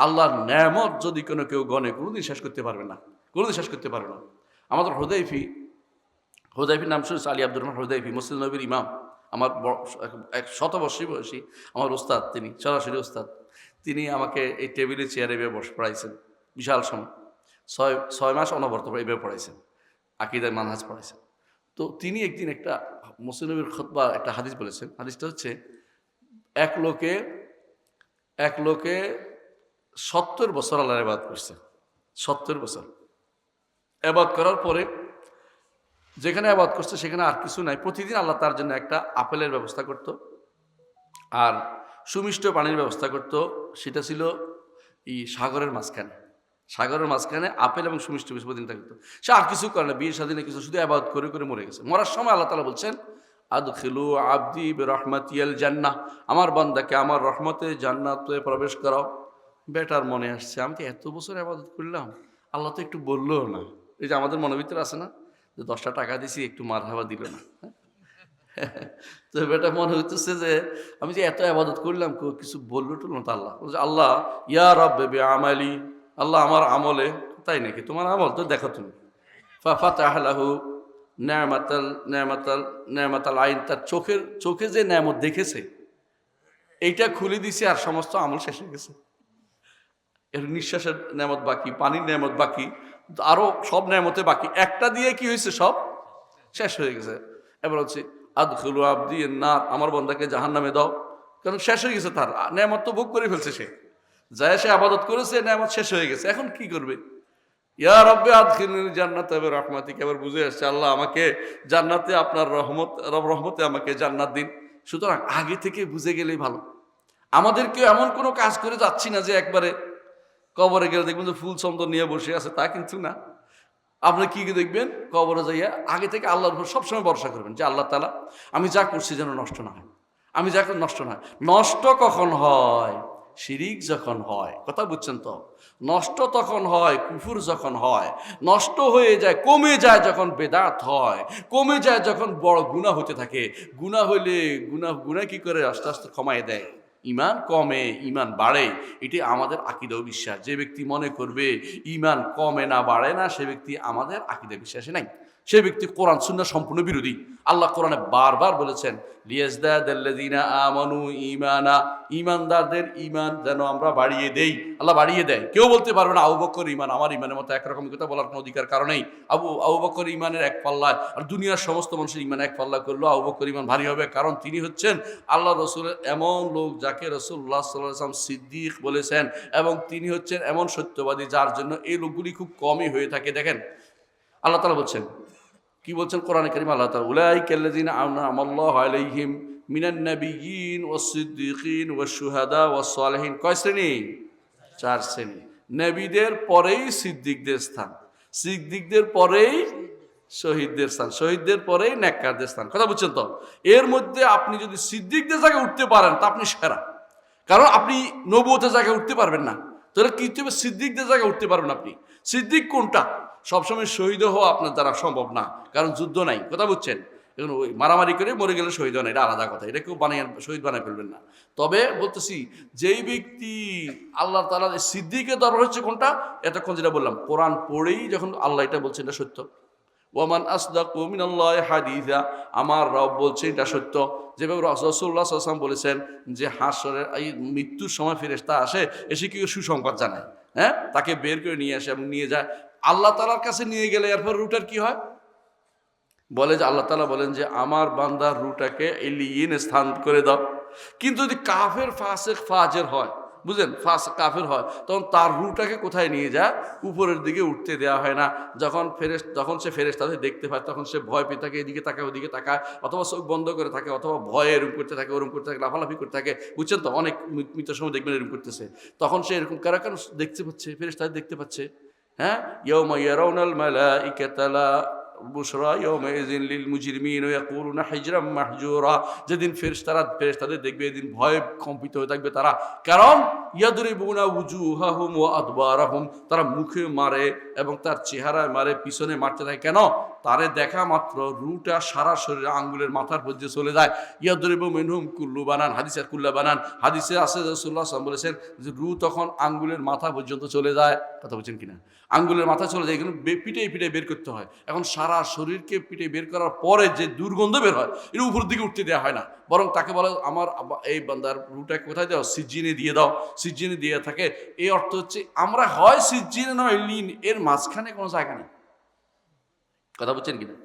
আল্লাহর নেয়ামত যদি কেউ গণে, কোনোদিন শেষ করতে পারবে না, কোনোদিন শেষ করতে পারবে না। আমাদের হুদাইফির নাম শুনেছে, আলী আব্দুর রহমান হুদাইফি, মুসলিম নবীর ইমাম, আমার 100 বর্ষই বয়সী আমার ওস্তাদ, তিনি সরাসরি ওস্তাদ। তিনি আমাকে এই টেবিলে চেয়ারে বসে পড়াইছেন বিশাল সময়, 6 মাস অনবরত এভাবে পড়াইছেন, আকীদার মানহাজ পড়াইছেন। তো তিনি একদিন একটা মুসলিম নবীর খুতবা একটা হাদিস বলেছেন। হাদিসটা হচ্ছে, এক লোকে 70 বছর আল্লাহর ইবাদত করছে। 70 বছর ইবাদত করার পরে যেখানে ইবাদত করছে সেখানে আর কিছু নাই। প্রতিদিন আল্লাহ তার জন্য একটা আপেলের ব্যবস্থা করত আর সুমিষ্ট পানির ব্যবস্থা করত। সেটা ছিল এই সাগরের মাঝখানে আপেল এবং সুমিষ্ট প্রতিদিন থাকতো। সে আর কিছু করে না, বিয়ে স্বাধীনে কিছু, শুধু ইবাদত করে করে মরে গেছে। মরার সময় আল্লাহ তাআলা বলছেন, আদখিলু আবদি বিরহমাতিয়াল জান্নাহ, আমার বান্দাকে আমার রহমতে জান্নাতে প্রবেশ করাও। বেটার মনে আসছে, আমি তো এত বছর ইবাদত করলাম, আল্লাহ তো একটু বললো না। এই যে আমাদের মনের ভিতরে আছে না, যে 10টা টাকা দিছি, একটু মারহাবা দিল না। তো বেটা মনে হইতেছে যে আমি যে এত আবাদত করলাম কিছু বললো টুললাম তো আল্লাহ বলছে, আল্লাহ ইয়া রব্বে বে আমালি, আল্লাহ আমার আমলে। তাই নাকি? তোমার আমল তো দেখো তুমি। ফাতাহ লাহু নেমাতাল আইন, তার চোখে যে নেয়ামত দেখেছে এইটা খুলে দিছে, আর সমস্ত আমল শেষ হয়ে গেছে। এর নিঃশ্বাসের নেয়ামত বাকি, পানির নেয়ামত বাকি, আরো সব নেয়ামতে বাকি, একটা দিয়ে কি হয়েছে, সব শেষ হয়ে গেছে। এবার হচ্ছে আদখুলু আবদি নার, আমার বান্দাকে জাহান্নামে দাও, কারণ শেষ হয়ে গেছে, তার নেয়ামত তো ভোগ করে ফেলছে, সে যায় সে আবাদত করেছে, নেয়ামত শেষ হয়ে গেছে, এখন কি করবে? ইয়া রব্বে আদখিলনি জান্নাতে বিরহমাতিক, এবার বুঝে আসছে আল্লাহ আমাকে জান্নাতে, আপনার রহমতে আমাকে জান্নাত দিন। সুতরাং আগে থেকে বুঝে গেলেই ভালো। আমাদেরকে এমন কোনো কাজ করে যাচ্ছি না যে একবারে কবরে গেলে দেখবেন যে ফুল চন্দন নিয়ে বসে আছে, তা কিন্তু না। আপনি কি দেখবেন, কবরে যাইয়া আগে থেকে আল্লাহর উপর সবসময় ভরসা করবেন যে আল্লাহ তাআলা আমি যা করছি যেন নষ্ট না হয়, আমি যা নষ্ট না হয়। নষ্ট কখন হয়? শিরিক যখন হয়, কথা বুঝছেন তো? নষ্ট তখন হয় কুফর যখন হয়, নষ্ট হয়ে যায়, কমে যায় যখন বেদাত হয়, কমে যায় যখন বড় গুনাহ হতে থাকে। গুনাহ হইলে গুনাহ কি করে আস্তে আস্তে কমায় দেয়, ইমান কমে, ইমান বাড়ে। এটি আমাদের আকীদা ও বিশ্বাস। যে ব্যক্তি মনে করবে ইমান কমে না বাড়ে না, সে ব্যক্তি আমাদের আকীদা বিশ্বাসে নাই, সে ব্যক্তি কোরআন সুন্নাহ সম্পূর্ণ বিরোধী। আল্লাহ কোরআনে বারবার বলেছেন লিয়াজদাদাল্লাযীনা আমানু ঈমানা, ঈমানদারদের ঈমান যেন আমরা বাড়িয়ে দেই। আল্লাহ বাড়িয়ে দেয়। কেউ বলতে পারবে না আবু বকর ঈমান আমার ঈমানের মতো একরকম, কথা বলার কোনো অধিকার কারো নেই। আবু বকর ঈমানের এক পাল্লায়, আর দুনিয়ার সমস্ত মানুষের ঈমান এক পাল্লা করলো, আবু বকর ঈমান ভারী হবে, কারণ তিনি হচ্ছেন আল্লাহ রাসূলের এমন লোক যাকে রাসূলুল্লাহ সাল্লাল্লাহু আলাইহি ওয়াসাল্লাম সিদ্দিক বলেছেন, এবং তিনি হচ্ছেন এমন সত্যবাদী যার জন্য এই লোকগুলি খুব কমই হয়ে থাকে। দেখেন আল্লাহ তাআলা বলছেন, কি বলছেন কোরআনে কারীমে? আল্লাহ তাআলা উলাইকাল্লাযীনা আনআমাল্লাহু আলাইহিম মিনান নাবিয়্যিন ওয়াস-সিদ্দীকিন ওয়াশ-শুহাদা ওয়াস-সালিহিন। কয় শ্রেণী? 4 শ্রেণী। নবীদের পরেই সিদ্দিকদের স্থান, সিদ্দিকদের পরেই শহীদদের স্থান, শহীদদের পরেই নেককারদের স্থান। কথা বুঝছেন তো? এর মধ্যে আপনি যদি সিদ্দিকদের জায়গায় উঠতে পারেন তা আপনি সেরা, কারণ আপনি নবুয়তের জায়গায় উঠতে পারবেন না, তাহলে কি হবে? সিদ্দিকদের জায়গায় উঠতে পারবেন আপনি। সিদ্দিক কোনটা? সবসময় শহীদ হওয়া আপনার দ্বারা সম্ভব না, কারণ যুদ্ধ নাই। কথা বুঝছেন? এখন ওই মারামারি করে মরে গেলে শহীদ হয় না, এটা আলাদা কথা, এটা কেউ বানিয়ে শহীদ বানায় ফেলবেন না। তবে বলতেছি, যেই ব্যক্তি আল্লাহ তাআলা সিদ্দিকের দরবার হচ্ছে কোনটা? এতক্ষণ যেটা বললাম, কোরআন পড়েই যখন আল্লাহ এটা বলছেন এটা সত্য। ওয়ামান আসদাকু মিনাল্লাহি হাদিসা, আমার রব বলছে এটা সত্য। যেভাবে রাসূলুল্লাহ সাল্লাল্লাহু আলাইহি ওয়াসাল্লাম বলেছেন যে হাসরের এই মৃত্যুর সময় ফেরেশতা আসে, এসে কি সুসংবাদ জানায়, হ্যাঁ, তাকে বের করে নিয়ে আসে এবং নিয়ে যায় আল্লাহ তাআলার কাছে। নিয়ে গেলে এরপর রুটার কি হয়? বলে যে আল্লাহ তাআলা বলেন যে আমার বান্দার রুটাকে ইলিয়িন স্থান করে দাও। কিন্তু যদি কাফের ফাসিক ফাজের হয়, বুঝলেন, কাফের হয়, তখন তার রুটাকে কোথায় নিয়ে যায়? উপরের দিকে উঠতে দেওয়া হয় না। যখন সে ফেরেশতাদের দেখতে পায়, তখন সে ভয় পেয়ে থাকে, এদিকে তাকায় ওদিকে তাকায়, অথবা চোখ বন্ধ করে থাকে, অথবা ভয়ে এরকম করতে থাকে, ওরকম করতে থাকে, লাফালাফি করতে থাকে। বুঝছেন তো? অনেক মৃত্যুর সময় দেখবেন এরকম করতেছে। তখন সে এরকম কারা দেখতে পাচ্ছে, ফেরেশতাদের দেখতে পাচ্ছে। হ্যাঁ, ইয়াউমা ইয়ারাউনাল মালাইকাতা লা বুশরা ইয়াউমাইযিন লিল মুজরিমিন ওয়া ইয়াকুলুনা হিজরাম মাহজুরা। যেদিন ফেরেশতাদের দেখবে, এদিন ভয়ে কম্পিত হয়ে থাকবে তারা, কারণ ইয়াদরিবুনা উজুহাহুম ওয়া আদবারাহুম, তারা মুখে মারে এবং তার চেহারায় মারে, পিছনে মারতে থাকে। কেন? তারে দেখা মাত্র রুটা সারা শরীরে আঙ্গুলের মাথার পর্যন্ত চলে যায়। ইয়াদরিবু মিনহুম কুল্লু বানান, হাদিসের কুল্লা বানান, হাদিসে আছে রাসূলুল্লাহ সাল্লাল্লাহু আলাইহি ওয়াসাল্লাম বলেছেন যে রু তখন আঙ্গুলের মাথা পর্যন্ত চলে যায়। কথা বলছেন কিনা? আঙ্গুলের মাথা চলে যায়, এগুলো পিঠে বের করতে হয়। এখন সারা শরীরকে পিঠে বের করার পরে যে দুর্গন্ধ বের হয়, এর উপর দিকে উঠতে দেওয়া হয় না, বরং তাকে বলে আমার এই বান্দার রুটা কোথায় দাও? সিজ্জিনে দিয়ে দাও। সিজ্জিনে দিয়ে থাকে, এই অর্থ হচ্ছে আমরা হয় সিজ্জিনে নয় লিন, এর মাঝখানে কোনো জায়গা নেই। কথা বলছেন কিনা?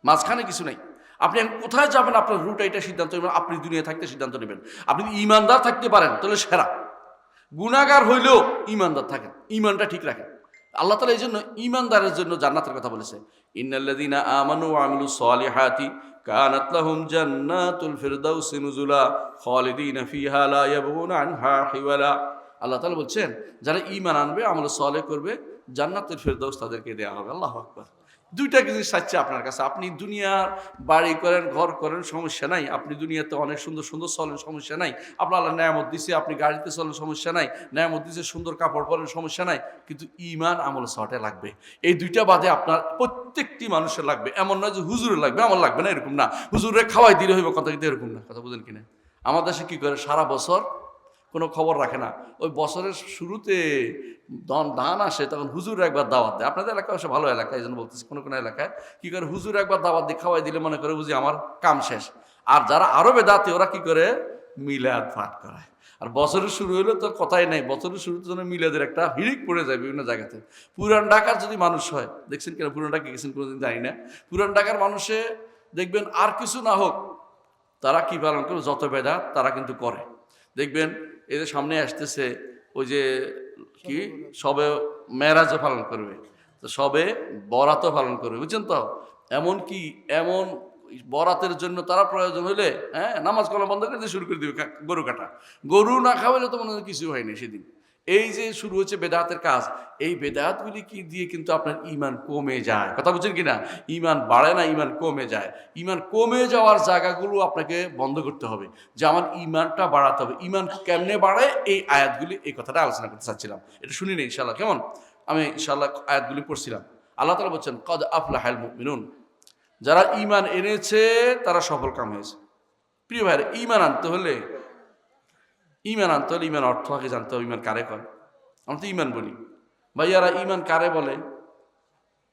মাঝখানে কিছু নেই। আপনি কোথায় যাবেন আপনার রুটা, এটা সিদ্ধান্ত নেবেন। আপনি দুনিয়া থাকতে সিদ্ধান্ত নেবেন। আপনি ঈমানদার থাকতে পারেন তাহলে সেরা, গুনাহগার হইলেও ঈমানদার থাকেন, ঈমানটা ঠিক রাখেন। আল্লাহ তাআলা এই জন্য ঈমানদারের জন্য জান্নাতের কথা বলেছে, ইন্নাল্লাযীনা আমানু ওয়া আমিলুস সালিহাতি কানাত লাহুম জান্নাতুল ফিরদাউসি নুজুলা খালিদিনা ফিহা লা ইয়াবগুনা আনহা হিওয়ালা। আল্লাহ তাআলা বলছেন যারা ঈমান আনবে, আমল সালেহ করবে, জান্নাতুল ফিরদাউস তাদেরকে দেয়া হবে। আল্লাহু আকবার। দুইটা জিনিস চাচ্ছে আপনার কাছে। আপনি দুনিয়ার বাড়ি করেন, ঘর করেন, সমস্যা নাই। আপনি দুনিয়াতে অনেক সুন্দর সুন্দর চলেন, সমস্যা নাই। আপনার আল্লাহ নেয়ামত দিছে, আপনি গাড়িতে চলেন, সমস্যা নাই। নেয়ামত দিছে, সুন্দর কাপড় পরেন, সমস্যা নাই। কিন্তু ঈমান আমল শর্টে লাগবে। এই দুইটা বাদে আপনার প্রত্যেকটি মানুষের লাগবে। এমন নয় যে হুজুরের লাগবে, আমার লাগবে না, এরকম না। হুজুরে খাওয়াই দিলে হইব, কথা কিন্তু এরকম না। কথা বুঝেন কিনা? আমার দেশে কি করে, সারা বছর কোনো খবর রাখে না। ওই বছরের শুরুতে ধান আসে, তখন হুজুর একবার দাওয়াত দেয়। আপনাদের এলাকায় আসে, ভালো এলাকা, এই জন্য বলতেছি। কোনো কোনো এলাকায় কি করে, হুজুর একবার দাওয়াত দিয়ে খাওয়াই দিলে মনে করে বুঝি আমার কাম শেষ। আর যারা আরো বেদাতি, ওরা কি করে, মিলাদ পাঠ করায়। আর বছরের শুরু হলে তো কথাই নাই, বছরের শুরুতে যেন মিলাদের একটা হিড়িক পড়ে যায় বিভিন্ন জায়গাতে। পুরান ঢাকার যদি মানুষ হয়, দেখছেন কিনা, পুরান ঢাকা গেছেন কোনোদিন জানি না, পুরান ঢাকার মানুষে দেখবেন আর কিছু না হোক, তারা কি পালন করে, যত বেদাত তারা কিন্তু করে। দেখবেন এদের সামনে আসতেছে ওই যে কি, সবে মেরাজও পালন করবে, তো সবে বরাতও পালন করবে, বুঝছেন তো। এমন কি, এমন বরাতের জন্য তারা প্রয়োজন হলে নামাজ কালাম বন্ধ করে দিয়ে শুরু করে দিবে গরু কাটা। গরু না খাওয়ালে তো মনে হয় কিছু হয়নি সেদিন। এই যে শুরু হচ্ছে বেদাতের কাজ, এই বেদাতগুলি কি দিয়ে কিন্তু আপনার ঈমান কমে যায়। কথা বুঝছেন কিনা? ঈমান বাড়ে না, ঈমান কমে যায়। ঈমান কমে যাওয়ার জায়গাগুলো আপনাকে বন্ধ করতে হবে, যে আমার ঈমানটা বাড়াতে হবে। ঈমান কেমনে বাড়ে, এই আয়াতগুলি, এই কথাটা আলোচনা করতে চাচ্ছিলাম। এটা শুনি নি ইনশাআল্লাহ, কেমন? আমি ইনশাআল্লাহ আয়াতগুলি পড়ছিলাম। আল্লাহ তাআলা বলছেন, কদ আফলাহাল মুমিনুন, যারা ঈমান এনেছে তারা সফল কাম হয়েছে। প্রিয় ভাইরা, ঈমান আনতে হলে ঈমান অর্থ আগে জানতে হবে। ঈমান কারে কয়? আমরা তো ঈমান বলি। ভাইয়ারা, ঈমান কারে বলে?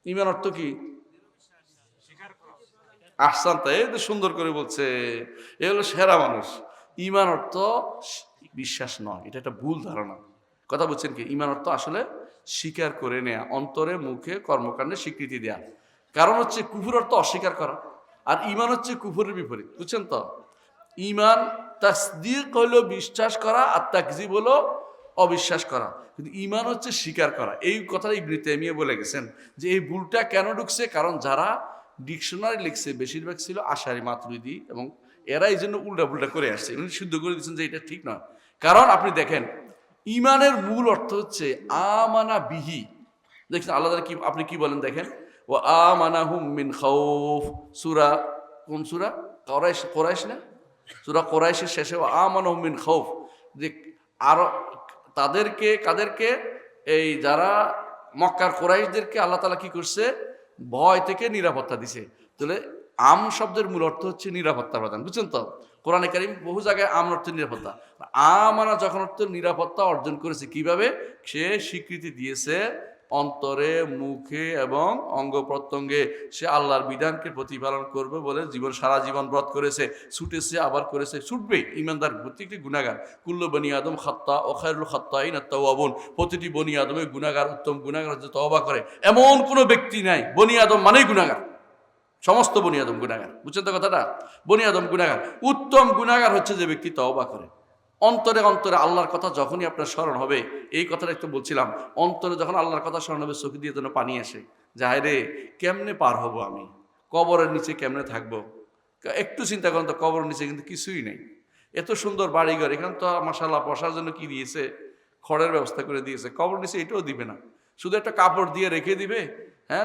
ঈমান অর্থ কি? আহসান, তাই সুন্দর করে বলছে, এ হলো সেরা মানুষ। ঈমান অর্থ বিশ্বাস নয়, এটা একটা ভুল ধারণা। কথা বলছেন কি? ঈমান অর্থ আসলে স্বীকার করে নেয়া, অন্তরে মুখে কর্মকাণ্ডে স্বীকৃতি দেয়া। কারণ হচ্ছে কুফর অর্থ অস্বীকার করা, আর ঈমান হচ্ছে কুফরের বিপরীত, বুঝছেন তো। ঈমান তাসদীক হলো বিশ্বাস করা, আর তাকযীব হলো অবিশ্বাস করা। কিন্তু ঈমান হচ্ছে স্বীকার করা। এই কথাটা ইবনে তাইমিয়া বলে গেছেন যে এই ভুলটা কেন ঢুকছে, কারণ যারা ডিকশনারি লিখছে বেশিরভাগ ছিল আশারি, মাতুরিদি, এবং এরা এই জন্য উল্টা পুল্টা করে আসছে। উনি সিদ্ধ করে দিচ্ছেন যে এটা ঠিক নয়। কারণ আপনি দেখেন, ঈমানের মূল অর্থ হচ্ছে আমানা বিহি। দেখছেন আল্লাহ কি, আপনি কি বলেন দেখেন, ও আমানাহুম মিন খাউফ। সূরা, কোন সূরা? কোরাইশ না? সূরা কোরাইশের শেষে ও আমানাহুম মিন খাউফ। যে আরো তাদেরকে, কাদেরকে? এই যারা মক্কার কোরাইশদেরকে আল্লাহ তাআলা কি করছে, ভয় থেকে নিরাপত্তা দিছে। তাহলে আম শব্দের মূল অর্থ হচ্ছে নিরাপত্তা প্রদান, বুঝছেন তো। কোরআনে কারীম বহু জায়গায় আম অর্থ নিরাপত্তা। আমানা যখন অর্থ নিরাপত্তা অর্জন করেছে, কিভাবে? সে স্বীকৃতি দিয়েছে অন্তরে, মুখে এবং অঙ্গ প্রত্যঙ্গে সে আল্লাহর বিধানকে প্রতিপালন করবে বলে সারা জীবন ব্রত করেছে, ছুটেছে, আবার করেছে, ছুটবেই। ইমানদার প্রত্যেকটি গুনাহগার। কুল্লু বনি আদম খাত্তা ও খায়রুল খাত্তাইন আত-তাওয়াবুন। প্রতিটি বনি আদমে গুনাহগার, উত্তম গুনাহগার হচ্ছে তওবা করে। এমন কোনো ব্যক্তি নাই, বনি আদম মানেই গুনাহগার। সমস্ত বনি আদম গুনাহগার, বুঝছেন তো কথাটা। বনি আদম গুনাহগার। উত্তম গুনাহগার হচ্ছে যে ব্যক্তি তওবা করে। অন্তরে অন্তরে আল্লাহর কথা যখনই আপনার স্মরণ হবে, এই কথাটা একটু বলছিলাম, অন্তরে যখন আল্লাহর কথা স্মরণ হবে, চোখ দিয়ে যেন পানি আসে, যে হায় রে, কেমনে পার হব আমি, কবরের নিচে কেমনে থাকবো। একটু চিন্তা করেন তো, কবরের নিচে কিন্তু কিছুই নেই। এত সুন্দর বাড়িঘর, এখানে তো মাশাআল্লাহ বসার জন্য কি দিয়েছে, খড়ের ব্যবস্থা করে দিয়েছে। কবর নিচে এটাও দিবে না, শুধু একটা কাপড় দিয়ে রেখে দিবে।